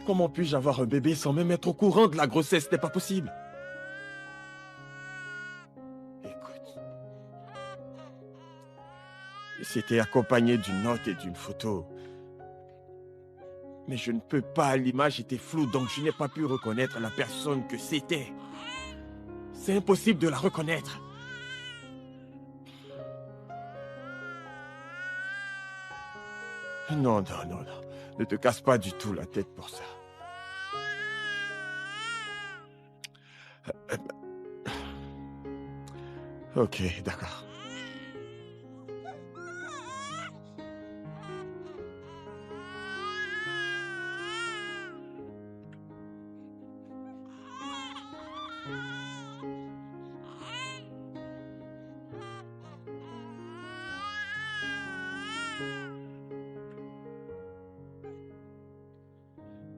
Comment puis-je avoir un bébé sans même être au courant de la grossesse? Ce n'est pas possible. Écoute. C'était accompagné d'une note et d'une photo. Mais je ne peux pas, l'image était floue, donc je n'ai pas pu reconnaître la personne que c'était. C'est impossible de la reconnaître. Non, non, non, non. Ne te casse pas du tout la tête pour ça. Ok, d'accord.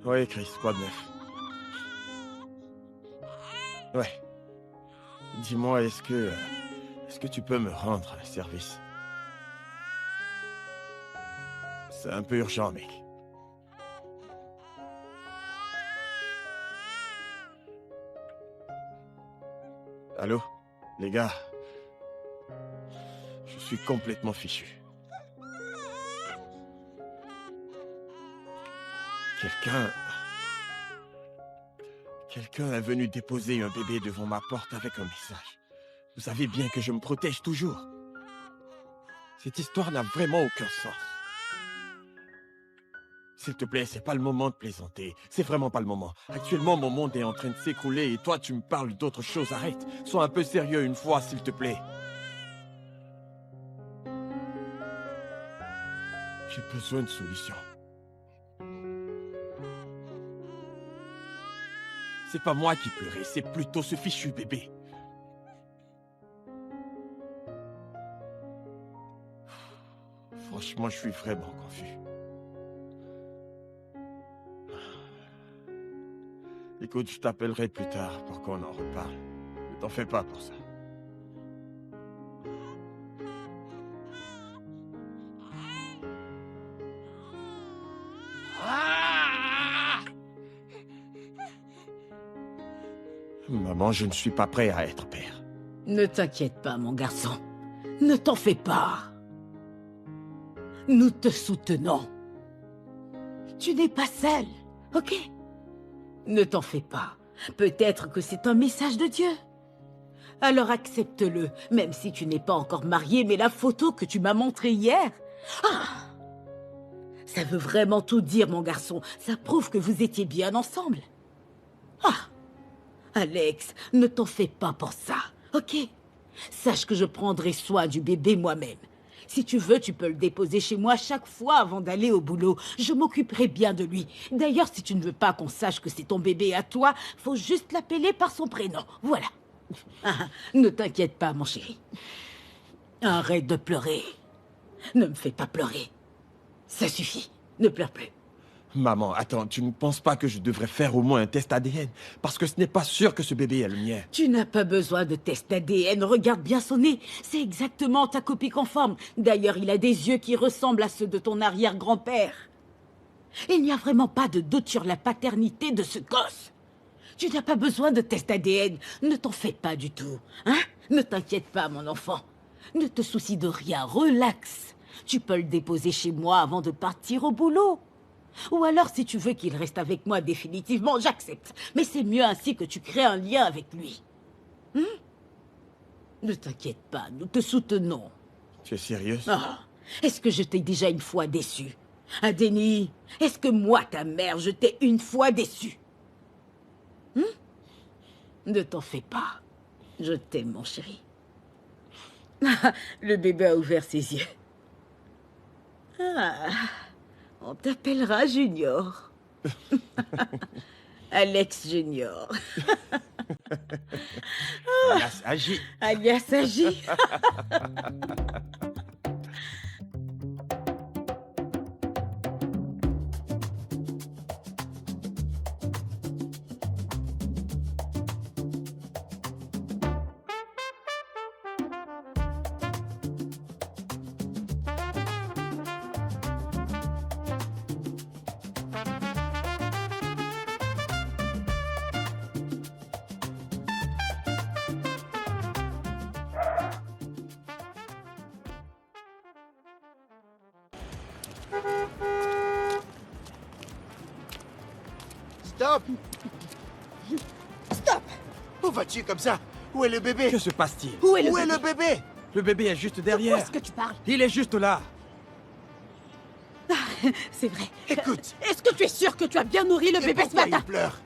Oui, Chris, quoi de neuf? Ouais. Dis-moi, est-ce que tu peux me rendre un service? C'est un peu urgent, mec. Allô? Les gars? Je suis complètement fichu. Quelqu'un est venu déposer un bébé devant ma porte avec un message. Vous savez bien que je me protège toujours. Cette histoire n'a vraiment aucun sens. S'il te plaît, c'est pas le moment de plaisanter. C'est vraiment pas le moment. Actuellement, mon monde est en train de s'écrouler et toi, tu me parles d'autre chose. Arrête. Sois un peu sérieux une fois, s'il te plaît. J'ai besoin de solutions. C'est pas moi qui pleurais, c'est plutôt ce fichu bébé. Franchement, je suis vraiment confus. Écoute, je t'appellerai plus tard pour qu'on en reparle. Ne t'en fais pas pour ça. Maman, je ne suis pas prêt à être père. Ne t'inquiète pas, mon garçon. Ne t'en fais pas. Nous te soutenons. Tu n'es pas seul, ok? Ne t'en fais pas. Peut-être que c'est un message de Dieu. Alors accepte-le, même si tu n'es pas encore marié, mais la photo que tu m'as montrée hier... Ah! Ça veut vraiment tout dire, mon garçon. Ça prouve que vous étiez bien ensemble. Ah! Alex, ne t'en fais pas pour ça, ok? Sache que je prendrai soin du bébé moi-même. Si tu veux, tu peux le déposer chez moi chaque fois avant d'aller au boulot. Je m'occuperai bien de lui. D'ailleurs, si tu ne veux pas qu'on sache que c'est ton bébé à toi, faut juste l'appeler par son prénom. Voilà. Ah, ne t'inquiète pas, mon chéri. Arrête de pleurer. Ne me fais pas pleurer. Ça suffit. Ne pleure plus. Maman, attends, tu ne penses pas que je devrais faire au moins un test ADN? Parce que ce n'est pas sûr que ce bébé est le mien. Tu n'as pas besoin de test ADN. Regarde bien son nez. C'est exactement ta copie conforme. D'ailleurs, il a des yeux qui ressemblent à ceux de ton arrière-grand-père. Il n'y a vraiment pas de doute sur la paternité de ce gosse. Tu n'as pas besoin de test ADN. Ne t'en fais pas du tout. Hein? Ne t'inquiète pas, mon enfant. Ne te soucie de rien. Relax. Tu peux le déposer chez moi avant de partir au boulot. Ou alors, si tu veux qu'il reste avec moi définitivement, j'accepte. Mais c'est mieux ainsi que tu crées un lien avec lui. Ne t'inquiète pas, nous te soutenons. Tu es sérieuse? Ah, est-ce que je t'ai déjà une fois déçu? Ah, Denis, est-ce que moi, ta mère, je t'ai une fois déçu? Ne t'en fais pas. Je t'aime, mon chéri. Le bébé a ouvert ses yeux. Ah, on t'appellera Junior. Alex Junior. Alias Agi. Alias Agi. Stop! Stop! Où vas-tu comme ça? Où est le bébé? Que se passe-t-il? Où est le bébé? Le bébé est juste derrière. Où est-ce que tu parles? Il est juste là. C'est vrai. Écoute. Est-ce que tu es sûr que tu as bien nourri le bébé ce matin? Il pleure.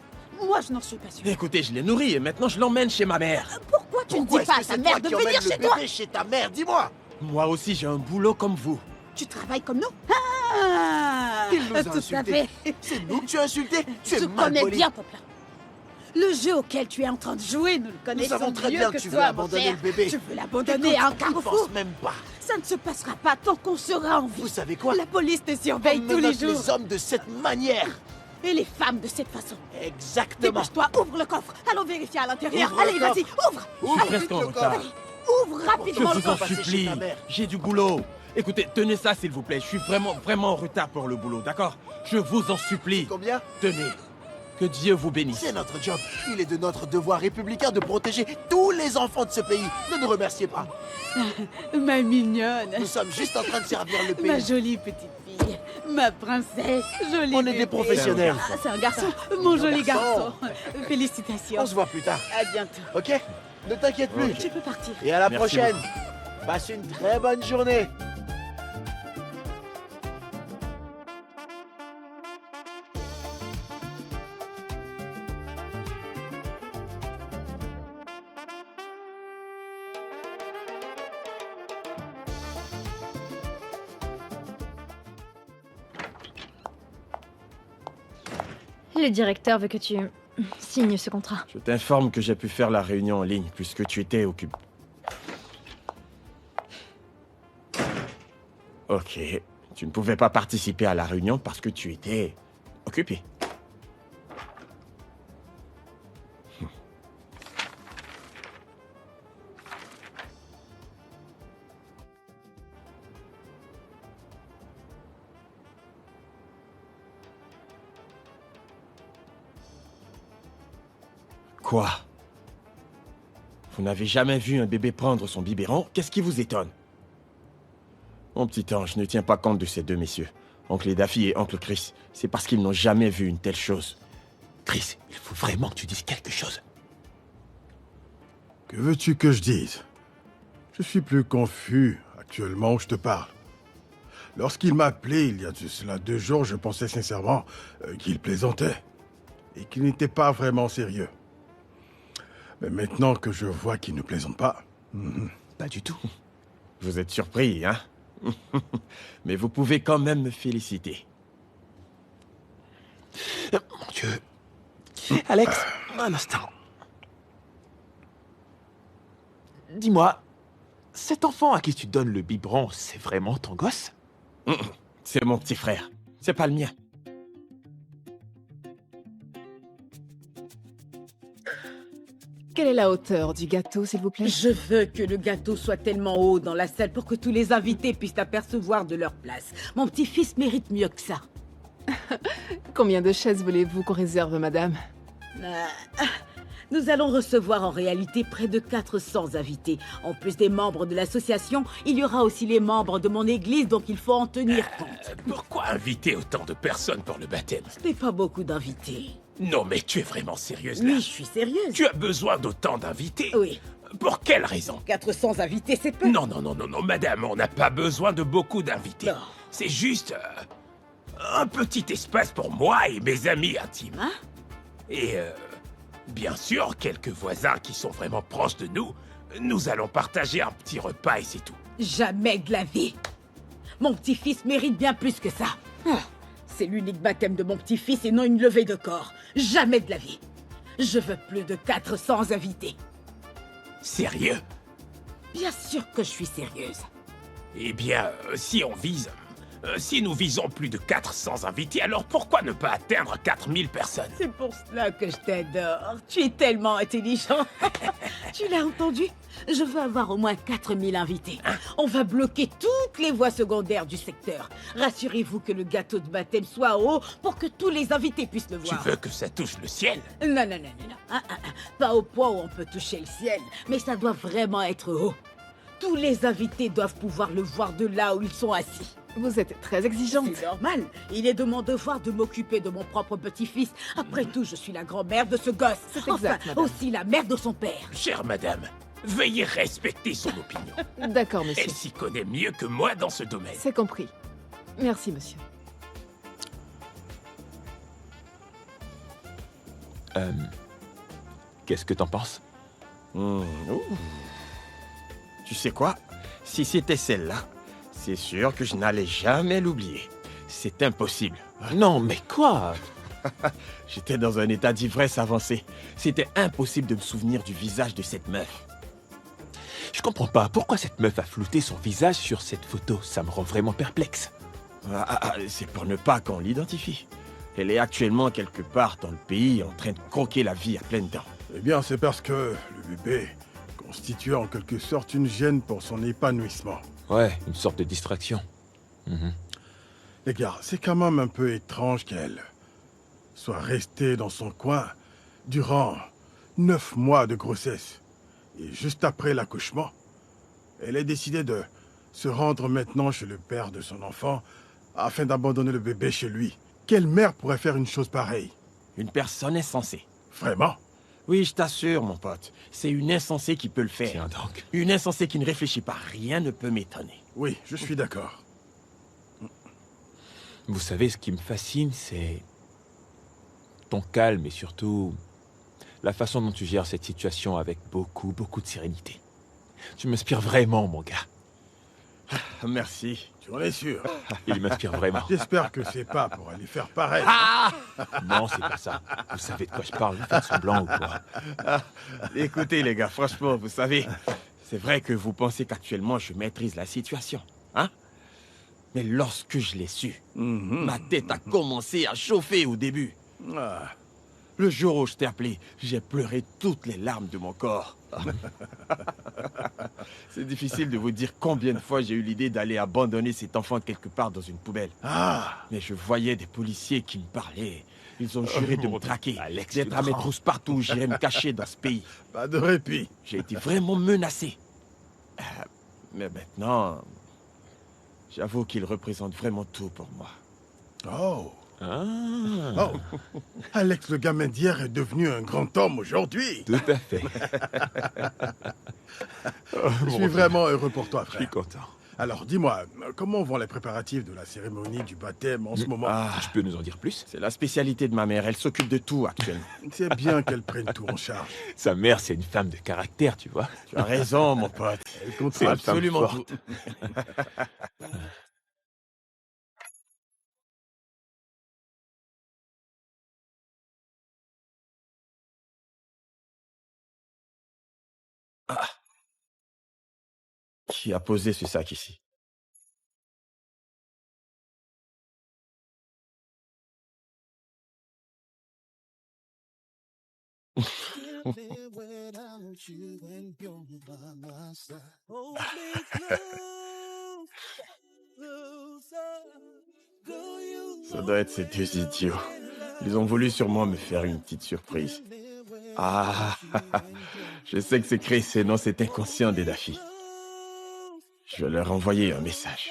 Moi, je n'en suis pas sûre. Écoutez, je l'ai nourri et maintenant je l'emmène chez ma mère. Pourquoi tu ne dis pas à ta mère de venir chez toi? Chez ta mère, dis-moi. Moi aussi, j'ai un boulot comme vous. Tu travailles comme nous? Ah, Il nous a tout à insultés. fait. C'est nous que tu as insultés. Tu es Je mal connais poli. bien ton plan. Le jeu auquel tu es en train de jouer, nous le connaissons savons très mieux bien que tu veux toi, mon abandonner père. le bébé. Tu veux l'abandonner à un Écoute, carrefour? pense même pas. Ça ne se passera pas tant qu'on sera en vie. Vous savez quoi? La police te surveille On tous les menotte jours. les hommes de cette manière. Et les femmes de cette façon. Exactement. Dépêche-toi, ouvre le coffre. Allons vérifier à l'intérieur. Ouvre Allez, le vas-y, coffre. ouvre. Je suis Allez, presque en vite, retard. Ouvre Je rapidement le vous en coffre. supplie. J'ai du boulot. Écoutez, tenez ça s'il vous plaît. Je suis vraiment en retard pour le boulot, d'accord? Je vous en supplie. Combien? Tenez. Que Dieu vous bénisse. C'est notre job. Il est de notre devoir républicain de protéger tous les enfants de ce pays. Ne nous remerciez pas. Ma mignonne. Nous sommes juste en train de servir le pays. Ma jolie petite fille. Ma princesse. Jolie On est des bébé. professionnels. Ah, c'est un garçon. Mon joli garçon. garçon. Félicitations. On se voit plus tard. À bientôt. Ok? Ne t'inquiète plus. Tu peux partir. Et à la Merci prochaine. beaucoup. Passe une très bonne journée. Le directeur veut que tu signes ce contrat. Je t'informe que j'ai pu faire la réunion en ligne puisque tu étais occupé. Ok. Tu ne pouvais pas participer à la réunion parce que tu étais occupé. Quoi? Vous n'avez jamais vu un bébé prendre son biberon? Qu'est-ce qui vous étonne? Mon petit ange ne tient pas compte de ces deux messieurs. Oncle Daffy et Oncle Chris. C'est parce qu'ils n'ont jamais vu une telle chose. Chris, il faut vraiment que tu dises quelque chose. Que veux-tu que je dise? Je suis plus confus actuellement où je te parle. Lorsqu'il m'a appelé il y a de cela 2 jours, je pensais sincèrement qu'il plaisantait et qu'il n'était pas vraiment sérieux. Mais maintenant que je vois qu'il ne plaisante pas... Pas du tout. Vous êtes surpris, hein? Mais vous pouvez quand même me féliciter. Mon Dieu. Alex, un instant. Dis-moi, cet enfant à qui tu donnes le biberon, c'est vraiment ton gosse? C'est mon petit frère. C'est pas le mien. Quelle est la hauteur du gâteau, s'il vous plaît? Je veux que le gâteau soit tellement haut dans la salle pour que tous les invités puissent apercevoir de leur place. Mon petit-fils mérite mieux que ça. Combien de chaises voulez-vous qu'on réserve, madame? Nous allons recevoir en réalité près de 400 invités. En plus des membres de l'association, il y aura aussi les membres de mon église, donc il faut en tenir compte. Pourquoi inviter autant de personnes pour le baptême? Ce n'est pas beaucoup d'invités. Non, mais tu es vraiment sérieuse là? Oui, je suis sérieuse. Tu as besoin d'autant d'invités? Oui. Pour quelle raison? 400 invités, c'est peu. Non, madame, on n'a pas besoin de beaucoup d'invités. Non. C'est juste un petit espace pour moi et mes amis intimes. Hein? Et bien sûr, quelques voisins qui sont vraiment proches de nous. Nous allons partager un petit repas et c'est tout. Jamais de la vie. Mon petit-fils mérite bien plus que ça. C'est l'unique baptême de mon petit-fils et non une levée de corps. Jamais de la vie. Je veux plus de 400 invités. Sérieux? Bien sûr que je suis sérieuse. Eh bien, si nous visons plus de 400 invités, alors pourquoi ne pas atteindre 4000 personnes? C'est pour cela que je t'adore. Tu es tellement intelligent. Tu l'as entendu? Je veux avoir au moins 4000 invités. On va bloquer toutes les voies secondaires du secteur. Rassurez-vous que le gâteau de baptême soit haut pour que tous les invités puissent le voir. Tu veux que ça touche le ciel? Non. Pas au point où on peut toucher le ciel, mais ça doit vraiment être haut. Tous les invités doivent pouvoir le voir de là où ils sont assis. Vous êtes très exigeante. C'est normal. Il est de mon devoir de m'occuper de mon propre petit-fils. Après tout, je suis la grand-mère de ce gosse. C'est exact, madame. Aussi la mère de son père. Chère madame, veuillez respecter son opinion. D'accord, monsieur. Elle s'y connaît mieux que moi dans ce domaine. C'est compris. Merci, monsieur. Qu'est-ce que t'en penses? Tu sais quoi? Si c'était celle-là, c'est sûr que je n'allais jamais l'oublier. C'est impossible. Non, mais quoi? J'étais dans un état d'ivresse avancé. C'était impossible de me souvenir du visage de cette meuf. Je comprends pas. Pourquoi cette meuf a flouté son visage sur cette photo? Ça me rend vraiment perplexe. C'est pour ne pas qu'on l'identifie. Elle est actuellement quelque part dans le pays en train de croquer la vie à pleines dents. Eh bien, c'est parce que le bébé constituait en quelque sorte une gêne pour son épanouissement. Ouais, une sorte de distraction. Les gars, c'est quand même un peu étrange qu'elle soit restée dans son coin durant 9 mois de grossesse. Et juste après l'accouchement, elle a décidé de se rendre maintenant chez le père de son enfant afin d'abandonner le bébé chez lui. Quelle mère pourrait faire une chose pareille? Une personne insensée. Vraiment? Oui, je t'assure, mon pote. C'est une insensée qui peut le faire. Tiens donc. Une insensée qui ne réfléchit pas. Rien ne peut m'étonner. Oui, je suis d'accord. Vous savez, ce qui me fascine, c'est ton calme et surtout la façon dont tu gères cette situation avec beaucoup de sérénité. Tu m'inspires vraiment, mon gars. Merci. Tu en es sûr? Il m'inspire vraiment. J'espère que c'est pas pour aller faire pareil. Non, c'est pas ça. Vous savez de quoi je parle, vous faites semblant ou quoi? Écoutez, les gars, franchement, vous savez, c'est vrai que vous pensez qu'actuellement, je maîtrise la situation, hein? Mais lorsque je l'ai su, ma tête a commencé à chauffer au début. Le jour où je t'ai appelé, j'ai pleuré toutes les larmes de mon corps. C'est difficile de vous dire combien de fois j'ai eu l'idée d'aller abandonner cet enfant quelque part dans une poubelle. Mais je voyais des policiers qui me parlaient. Ils ont juré de me traquer, d'être à mes trousses partout où j'irais me cacher dans ce pays. Pas de répit. J'ai été vraiment menacé. Mais maintenant, j'avoue qu'il représente vraiment tout pour moi. Oh, Alex, le gamin d'hier, est devenu un grand homme aujourd'hui. Tout à fait. Je suis vraiment heureux pour toi, frère. Je suis content. Alors, dis-moi, comment vont les préparatifs de la cérémonie du baptême en ce moment? Tu peux nous en dire plus? C'est la spécialité de ma mère. Elle s'occupe de tout actuellement. C'est bien qu'elle prenne tout en charge. Sa mère, c'est une femme de caractère, tu vois. Tu as raison, mon pote. Elle compte C'est absolument tout. Qui a posé ce sac ici? Ça doit être ces deux idiots. Ils ont voulu sûrement me faire une petite surprise. Je sais que c'est Chris et non cet inconscient des Daffy. Je vais leur envoyer un message.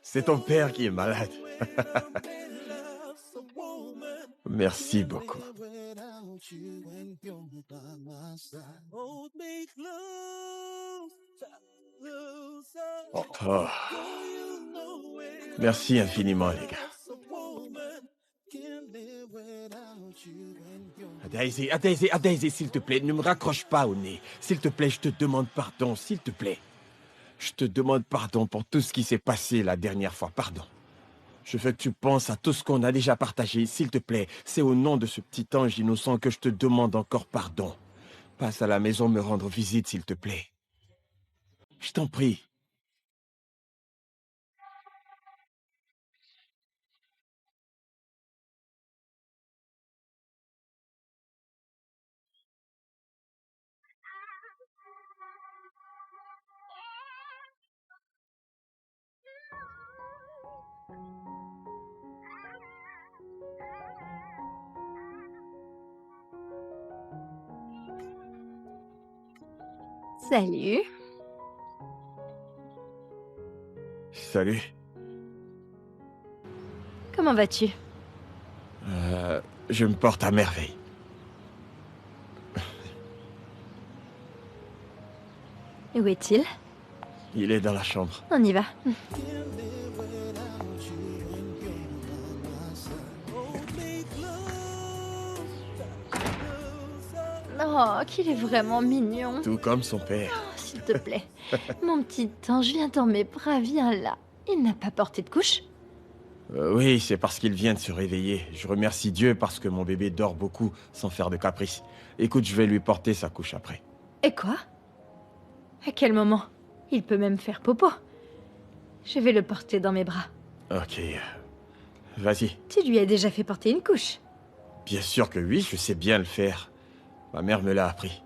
C'est ton père qui est malade. Merci beaucoup. without you when you're by my side. Oh, make love closer. Oh. Merci infiniment, les gars. Daisy, s'il te plaît, ne me raccroche pas au nez. S'il te plaît, je te demande pardon, s'il te plaît. Je te demande pardon pour tout ce qui s'est passé la dernière fois, pardon. Je veux que tu penses à tout ce qu'on a déjà partagé, s'il te plaît. C'est au nom de ce petit ange innocent que je te demande encore pardon. Passe à la maison me rendre visite, s'il te plaît. Je t'en prie. Salut. Salut. Comment vas-tu? Je me porte à merveille. Où est-il? Il est dans la chambre. On y va. Oh, qu'il est vraiment mignon. Tout comme son père. Oh, s'il te plaît. Mon petit ange, viens dans mes bras, viens là. Il n'a pas porté de couche? Oui, c'est parce qu'il vient de se réveiller. Je remercie Dieu parce que mon bébé dort beaucoup sans faire de caprice. Écoute, je vais lui porter sa couche après. Et quoi? À quel moment? Il peut même faire popo. Je vais le porter dans mes bras. Ok. Vas-y. Tu lui as déjà fait porter une couche? Bien sûr que oui, je sais bien le faire. Ma mère me l'a appris.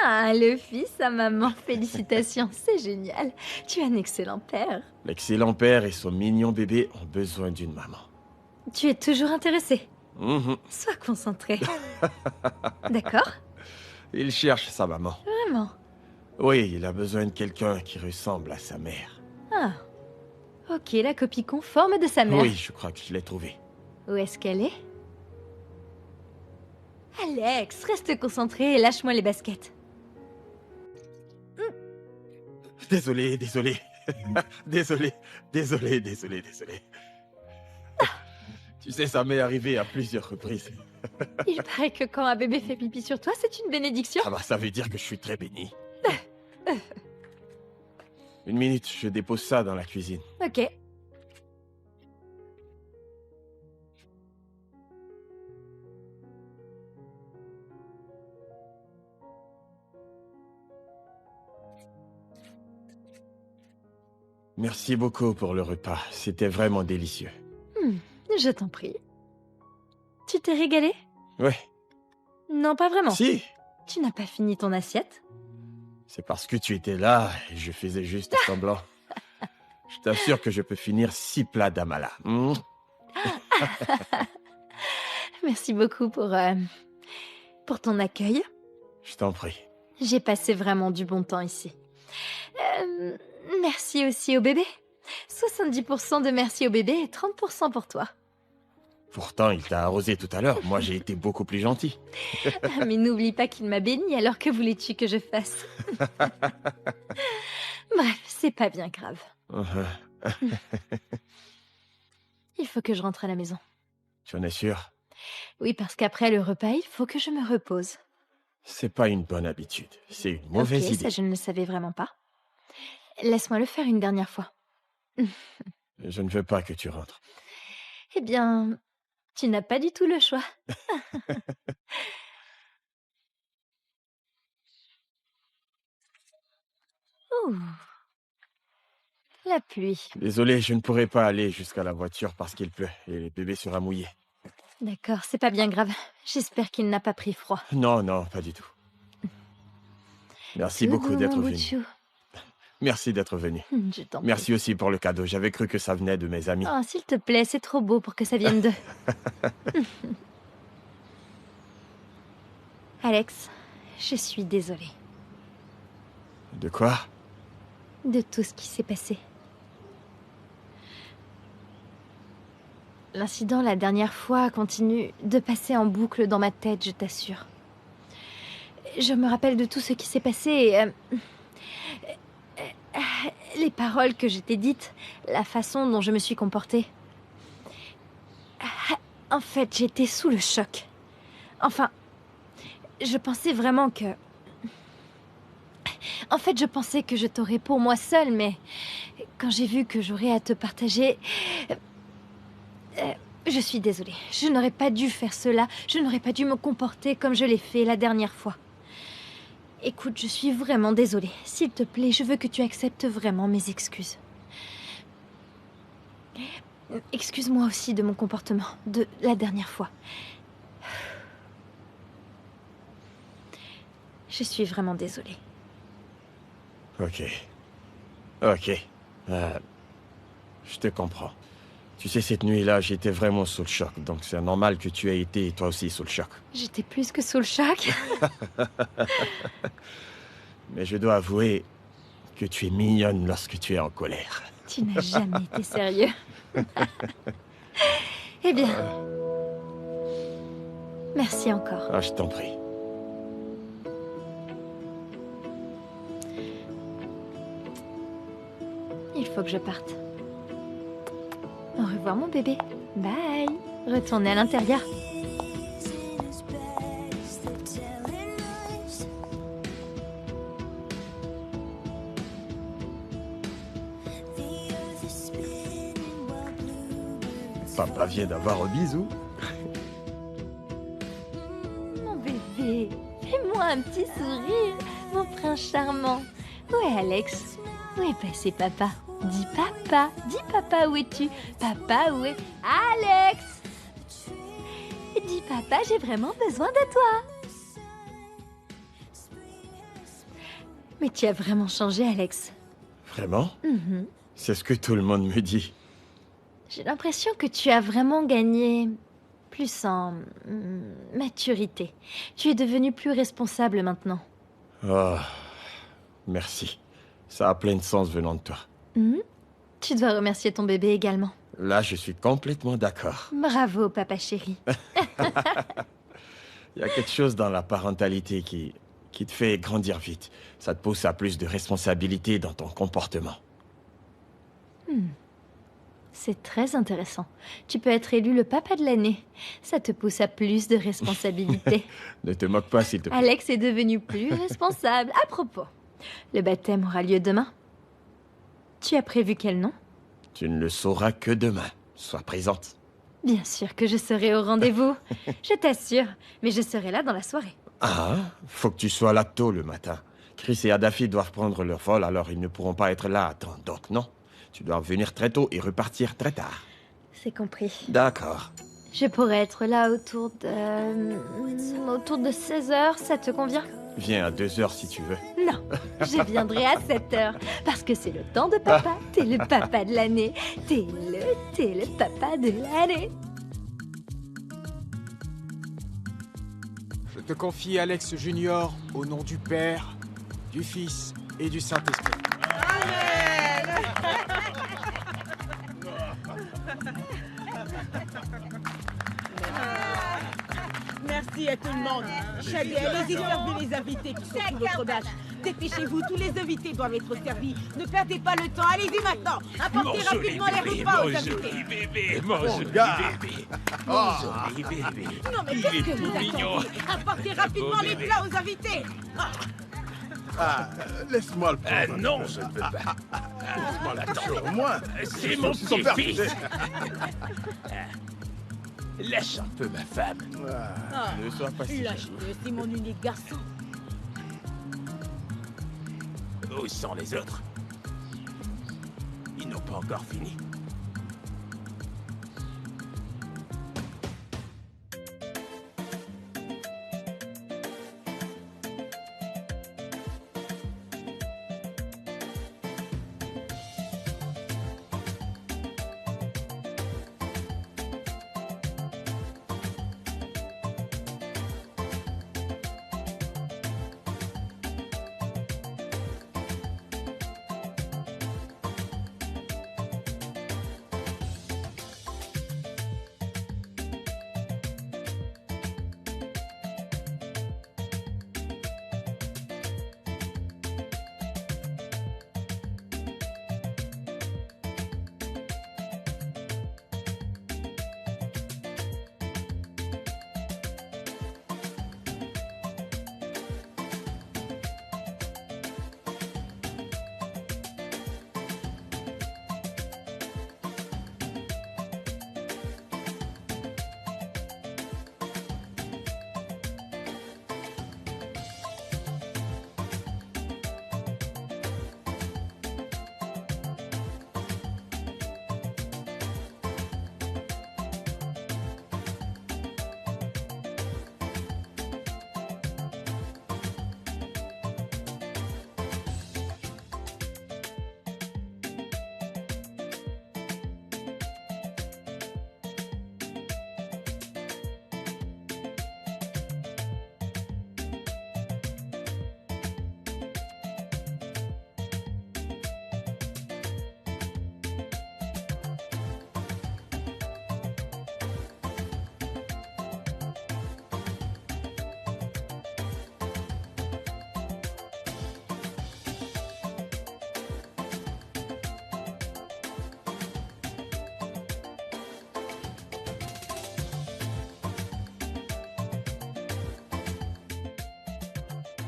Ah, le fils à maman, félicitations, c'est génial. Tu es un excellent père. L'excellent père et son mignon bébé ont besoin d'une maman. Tu es toujours intéressé. Mhm. Sois concentré. D'accord? Il cherche sa maman. Vraiment? Oui, il a besoin de quelqu'un qui ressemble à sa mère. Ah. Ok, la copie conforme de sa mère. Oui, je crois que je l'ai trouvée. Où est-ce qu'elle est? Alex, reste concentré et lâche-moi les baskets. Désolé. désolé. Tu sais, ça m'est arrivé à plusieurs reprises. Il paraît que quand un bébé fait pipi sur toi, c'est une bénédiction. Ah bah, ça veut dire que je suis très béni. Une minute, je dépose ça dans la cuisine. Ok. Merci beaucoup pour le repas. C'était vraiment délicieux. Je t'en prie. Tu t'es régalé? Oui. Non, pas vraiment. Si. Tu n'as pas fini ton assiette? C'est parce que tu étais là et je faisais juste semblant. Je t'assure que je peux finir 6 plats d'amala. Merci beaucoup pour ton accueil. Je t'en prie. J'ai passé vraiment du bon temps ici. Merci aussi au bébé. 70% de merci au bébé et 30% pour toi. Pourtant, il t'a arrosé tout à l'heure. Moi, j'ai été beaucoup plus gentil. Mais n'oublie pas qu'il m'a béni, alors que voulais-tu que je fasse? Bref, c'est pas bien grave. Il faut que je rentre à la maison. Tu en es sûr? Oui, parce qu'après le repas, il faut que je me repose. C'est pas une bonne habitude. C'est une mauvaise idée. Ça, je ne le savais vraiment pas. Laisse-moi le faire une dernière fois. Je ne veux pas que tu rentres. Eh bien, tu n'as pas du tout le choix. Ouh. La pluie. Désolé, je ne pourrai pas aller jusqu'à la voiture parce qu'il pleut et le bébé sera mouillé. D'accord, c'est pas bien grave. J'espère qu'il n'a pas pris froid. Non, pas du tout. Merci beaucoup d'être venu. Merci d'être venu. Je t'en prie. Merci aussi pour le cadeau. J'avais cru que ça venait de mes amis. Oh, s'il te plaît, c'est trop beau pour que ça vienne d'eux. Alex, je suis désolée. De quoi? De tout ce qui s'est passé. L'incident la dernière fois continue de passer en boucle dans ma tête, je t'assure. Je me rappelle de tout ce qui s'est passé et, les paroles que je t'ai dites, la façon dont je me suis comportée. En fait, j'étais sous le choc. Enfin, je pensais vraiment que... En fait, je pensais que je t'aurais pour moi seule, mais quand j'ai vu que j'aurais à te partager... je suis désolée. Je n'aurais pas dû faire cela. Je n'aurais pas dû me comporter comme je l'ai fait la dernière fois. Écoute, je suis vraiment désolée. S'il te plaît, je veux que tu acceptes vraiment mes excuses. Excuse-moi aussi de mon comportement de la dernière fois. Je suis vraiment désolée. Ok. Je te comprends. Tu sais, cette nuit-là, j'étais vraiment sous le choc. Donc c'est normal que tu aies été, toi aussi, sous le choc. J'étais plus que sous le choc. Mais je dois avouer que tu es mignonne lorsque tu es en colère. Tu n'as jamais été sérieux. Eh bien... Merci encore. Ah, je t'en prie. Il faut que je parte. Au revoir mon bébé. Bye. Retournez à l'intérieur. Papa vient d'avoir un bisou. Mon bébé, fais-moi un petit sourire, mon prince charmant. Où est Alex? Où est passé papa? Dis papa, où es-tu? Papa, où est... Alex! Dis papa, j'ai vraiment besoin de toi. Mais tu as vraiment changé, Alex. Vraiment? C'est ce que tout le monde me dit. J'ai l'impression que tu as vraiment gagné plus en maturité. Tu es devenu plus responsable maintenant. Oh, merci. Ça a plein de sens venant de toi. Tu dois remercier ton bébé également. Là, je suis complètement d'accord. Bravo, papa chéri. Il y a quelque chose dans la parentalité qui te fait grandir vite. Ça te pousse à plus de responsabilité dans ton comportement. C'est très intéressant. Tu peux être élu le papa de l'année. Ça te pousse à plus de responsabilités. Ne te moque pas, s'il te plaît. Alex est devenu plus responsable. À propos, le baptême aura lieu demain. Tu as prévu quel nom? Tu ne le sauras que demain. Sois présente. Bien sûr que je serai au rendez-vous. Je t'assure, mais je serai là dans la soirée. Ah, faut que tu sois là tôt le matin. Chris et Adafi doivent prendre leur vol, alors ils ne pourront pas être là à temps. Donc non, tu dois venir très tôt et repartir très tard. C'est compris. D'accord. Je pourrais être là autour de 16h, ça te convient? Viens à 2h si tu veux. Non, je viendrai à 7h, parce que c'est le temps de papa. T'es le papa de l'année. T'es le papa de l'année. Je te confie Alex Junior au nom du Père, du Fils et du Saint-Esprit. Merci à tout le monde. Shadi, allez-y servez les invités qui sont sous votre bâche. Dépêchez-vous, tous les invités doivent être servis. Ne perdez pas le temps, allez-y maintenant. Apportez rapidement les repas aux invités. Bébé, mon joli bébé. Mon joli bébé. Non mais qu'est-ce que vous attendez? Apportez rapidement les plats aux invités. Laisse-moi le prendre. Ah non, je ne peux pas. Laisse-moi le Attends, prendre, au moins. C'est mon Son père, petit-fils. tu sais. Lâche un peu ma femme. Ne sois pas si Lâche-le, c'est mon unique garçon. Où sont les autres? Ils n'ont pas encore fini.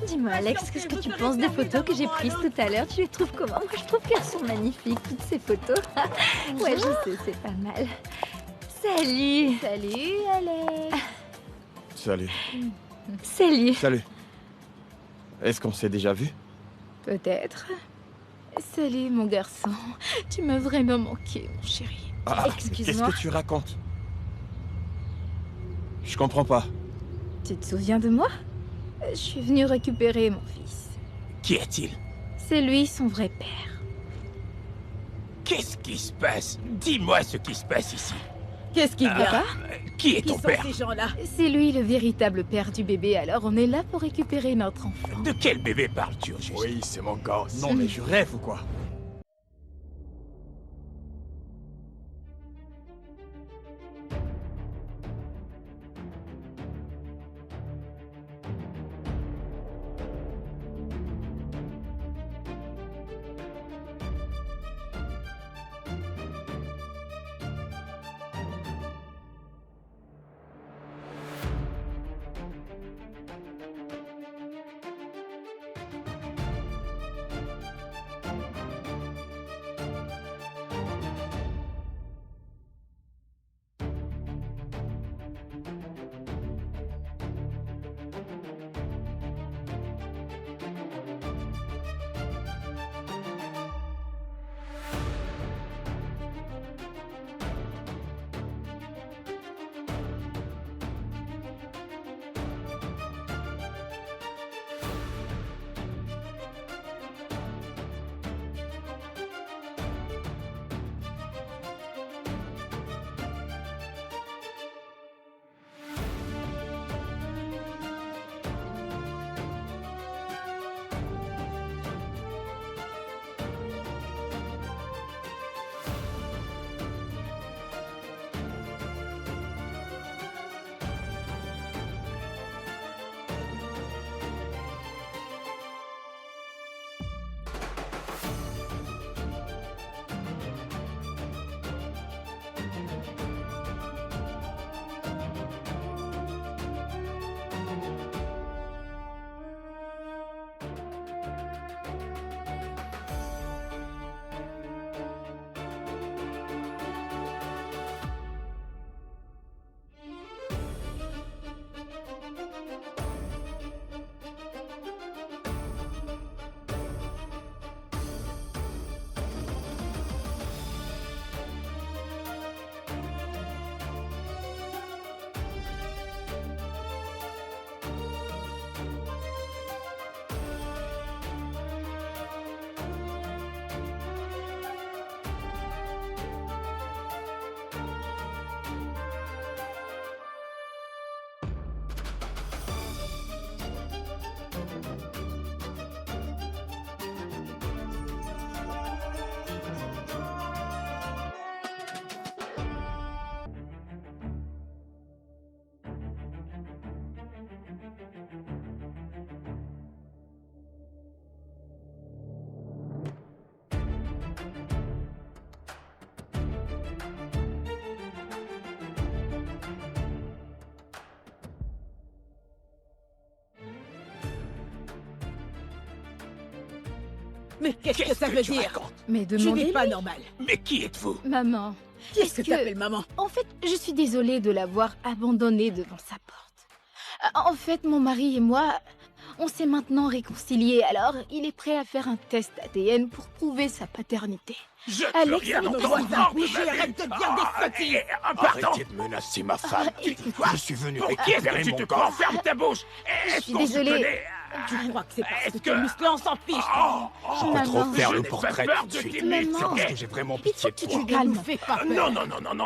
Dis-moi, Alex, qu'est-ce que tu penses des photos que j'ai prises tout à l'heure? Tu les trouves comment? Moi, je trouve qu'elles sont magnifiques, toutes ces photos. Ouais, je sais, c'est pas mal. Salut. Salut, Alex. Salut. Salut. Salut. Est-ce qu'on s'est déjà vu? Peut-être. Salut, mon garçon. Tu m'as vraiment manqué, mon chéri. Ah, excuse-moi. qu'est-ce que tu racontes? Je comprends pas. Tu te souviens de moi? Je suis venue récupérer mon fils. Qui est-il? C'est lui, son vrai père. Qu'est-ce qui se passe? Dis-moi ce qui se passe ici. Qu'est-ce qu'il y a? Qui est Qui ton sont père? ces gens-là? C'est lui le véritable père du bébé, alors on est là pour récupérer notre enfant. De quel bébé parles-tu au juste? Oui, c'est mon gosse. Non, mais je rêve ou quoi? Mais qu'est-ce que ça veut dire? Mais Tu demandez-lui. n'es pas normal. Mais qui êtes-vous? Maman. Qu'est-ce que t'appelles maman? En fait, je suis désolée de l'avoir abandonné devant sa porte. En fait, mon mari et moi, on s'est maintenant réconciliés, alors il est prêt à faire un test ADN pour prouver sa paternité. Je Alex, veux rien il me entendre voit hors de boucher, ma vie. arrête de dire des sottises. Pardon? Arrêtez de menacer ma femme. Écoute-moi. Je suis venu Pour qui est-ce récupérer que tu mon te gosse. crois? Ferme ta bouche. Je suis désolée. Tu crois que c'est parce que Est-ce t'es que- musclé, on s'en fiche? Je peux trop Maman. faire Je le n'ai pas portrait peur tout de de suite. tes Maman. C'est parce muscles. que j'ai vraiment Il faut pitié que de tu toi. te calmes. Ne fais pas peur.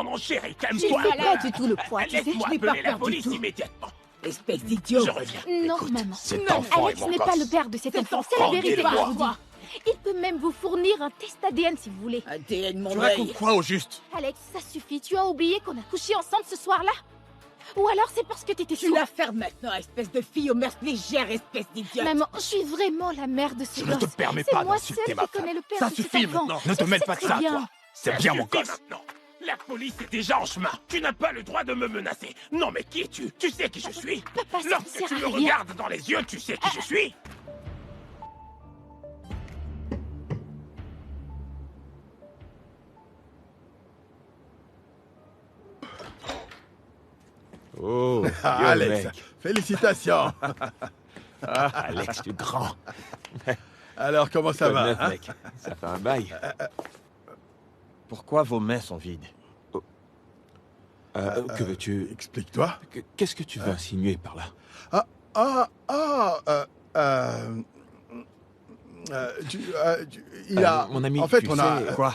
Non, chérie, Tu calme-toi. ne fais pas du tout le poids, tu sais. Laisse-moi je n'ai pas appeler la peur du police tout. immédiatement. Espèce d'idiot. Je reviens. Non, Écoute, maman. cet Non, enfant Alex est mon n'est pas gosse. le père de cet C'est enfant, ton c'est la enfant, vérité, dis-le-moi. je vous dis. Il peut même vous fournir un test ADN si vous voulez. ADN, mon Tu œil. racontes quoi au juste? Alex, ça suffit, tu as oublié qu'on a couché ensemble ce soir-là? Ou alors c'est parce que t'étais Tu sourd? la fermes maintenant, espèce de fille aux mœurs légères, espèce d'idiote. Maman, je suis vraiment la mère de ce Je gosse. ne te permets C'est pas moi d'insulter seule ma qui connais femme. le père Ça de cet suffit enfant. maintenant. Ne te Je mêle sais pas de très ça, bien. toi. C'est bien mon gosse. Maintenant. La police est déjà en chemin. Tu n'as pas le droit de me menacer. Non, mais qui es-tu? Tu sais qui je suis? Papa, ça ne Lorsque sert tu à me rien. regardes dans les yeux, tu sais qui je suis? Oh, Ah, yo, Alex, mec. félicitations. Ah, Alex, du grand. Alors, comment ça Bonne va neuf, hein mec. Ça fait un bail. Pourquoi vos mains sont vides? Que veux-tu? Explique-toi. Qu'est-ce que tu veux insinuer par là? Il a... Mon ami, en fait, tu on a... sais- Quoi?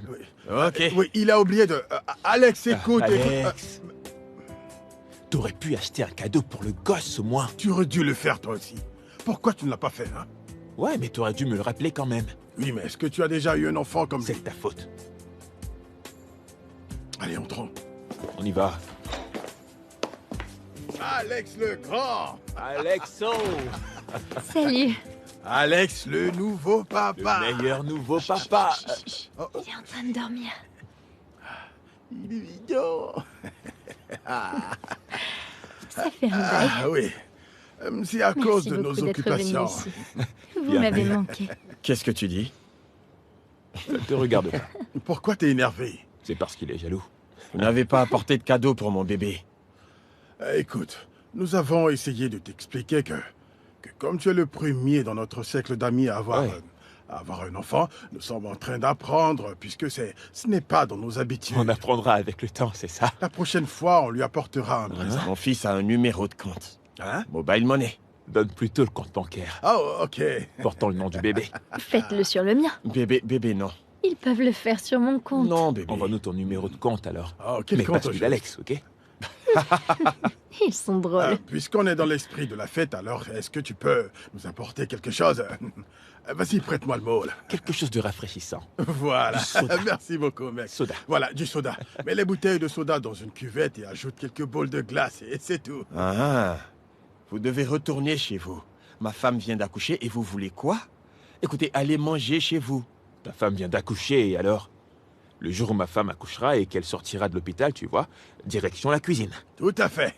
Oui. Ok. Oui, il a oublié de... Alex, écoute, Alex. T'aurais pu acheter un cadeau pour le gosse, au moins. Tu aurais dû le faire, toi aussi. Pourquoi tu ne l'as pas fait, hein? Ouais, mais t'aurais dû me le rappeler quand même. Oui, mais est-ce que tu as déjà eu un enfant comme C'est lui? de ta faute. Allez, entrons. On y va. Alex le grand. Alexo. Salut. Alex le nouveau papa. Le meilleur nouveau papa. Il est en train de dormir. Il est mignon. Ça fait un bail. Ah oui. C'est à cause Merci de nos beaucoup d'être venu occupations. ici. Vous Bien. m'avez manqué. Qu'est-ce que tu dis? Ça ne te regarde pas. Pourquoi t'es énervé? C'est parce qu'il est jaloux. Vous n'avez pas apporté de cadeau pour mon bébé. Écoute, nous avons essayé de t'expliquer que comme tu es le premier dans notre cercle d'amis à avoir, à avoir un enfant, nous sommes en train d'apprendre, puisque ce n'est pas dans nos habitudes. On apprendra avec le temps, c'est ça? La prochaine fois, on lui apportera un présent. Mon fils a un numéro de compte. Hein? Mobile Money. Donne plutôt le compte bancaire. Oh, ok. Portant le nom du bébé. Faites-le sur le mien. Bébé, non. Ils peuvent le faire sur mon compte. Non, bébé. Envoie-nous ton numéro de compte alors. Oh, quel Mais pas compte, celui je- d'Alex, ok? Ils sont drôles. Puisqu'on est dans l'esprit de la fête, alors est-ce que tu peux nous apporter quelque chose? Vas-y, prête-moi le mot, là. Quelque chose de rafraîchissant. Voilà. Du soda. Merci beaucoup, mec. Soda. Voilà, du soda. Mets les bouteilles de soda dans une cuvette et ajoute quelques bols de glace et c'est tout. Ah, vous devez retourner chez vous. Ma femme vient d'accoucher et vous voulez quoi? Écoutez, allez manger chez vous. Ta femme vient d'accoucher et alors? Le jour où ma femme accouchera et qu'elle sortira de l'hôpital, tu vois, direction la cuisine. Tout à fait.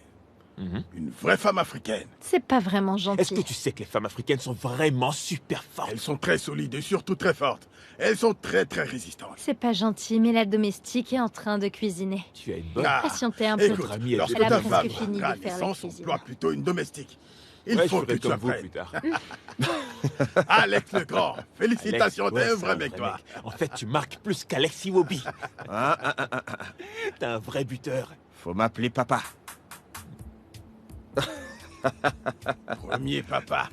Mhm. Une vraie femme africaine. C'est pas vraiment gentil. Est-ce que tu sais que les femmes africaines sont vraiment super fortes? Elles sont très solides et surtout très fortes. Elles sont très résistantes. C'est pas gentil, mais la domestique est en train de cuisiner. Tu as une bonne... Patientez un peu. Écoute, Notre amie, elle lorsque Elle a ta presque femme fini de prendra faire la naissance, on cuisine. emploie plutôt une domestique. Il Ouais, faut je que ferai tu comme vous apprennes. plus tard. Alex le Grand, félicitations, Alex, t'es un ouais, vrai c'est mec, toi. En fait, tu marques plus qu'Alex Iwobi. Ah, T'es un vrai buteur. Faut m'appeler papa. Premier papa.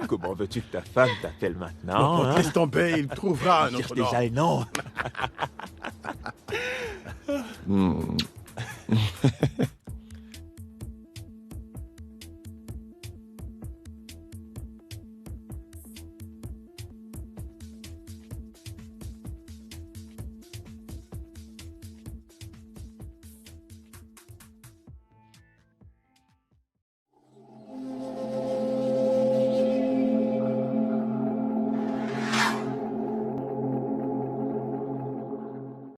Comment veux-tu que ta femme t'appelle maintenant? Non, laisse tomber, il trouvera un Cherche autre nom. déjà les noms.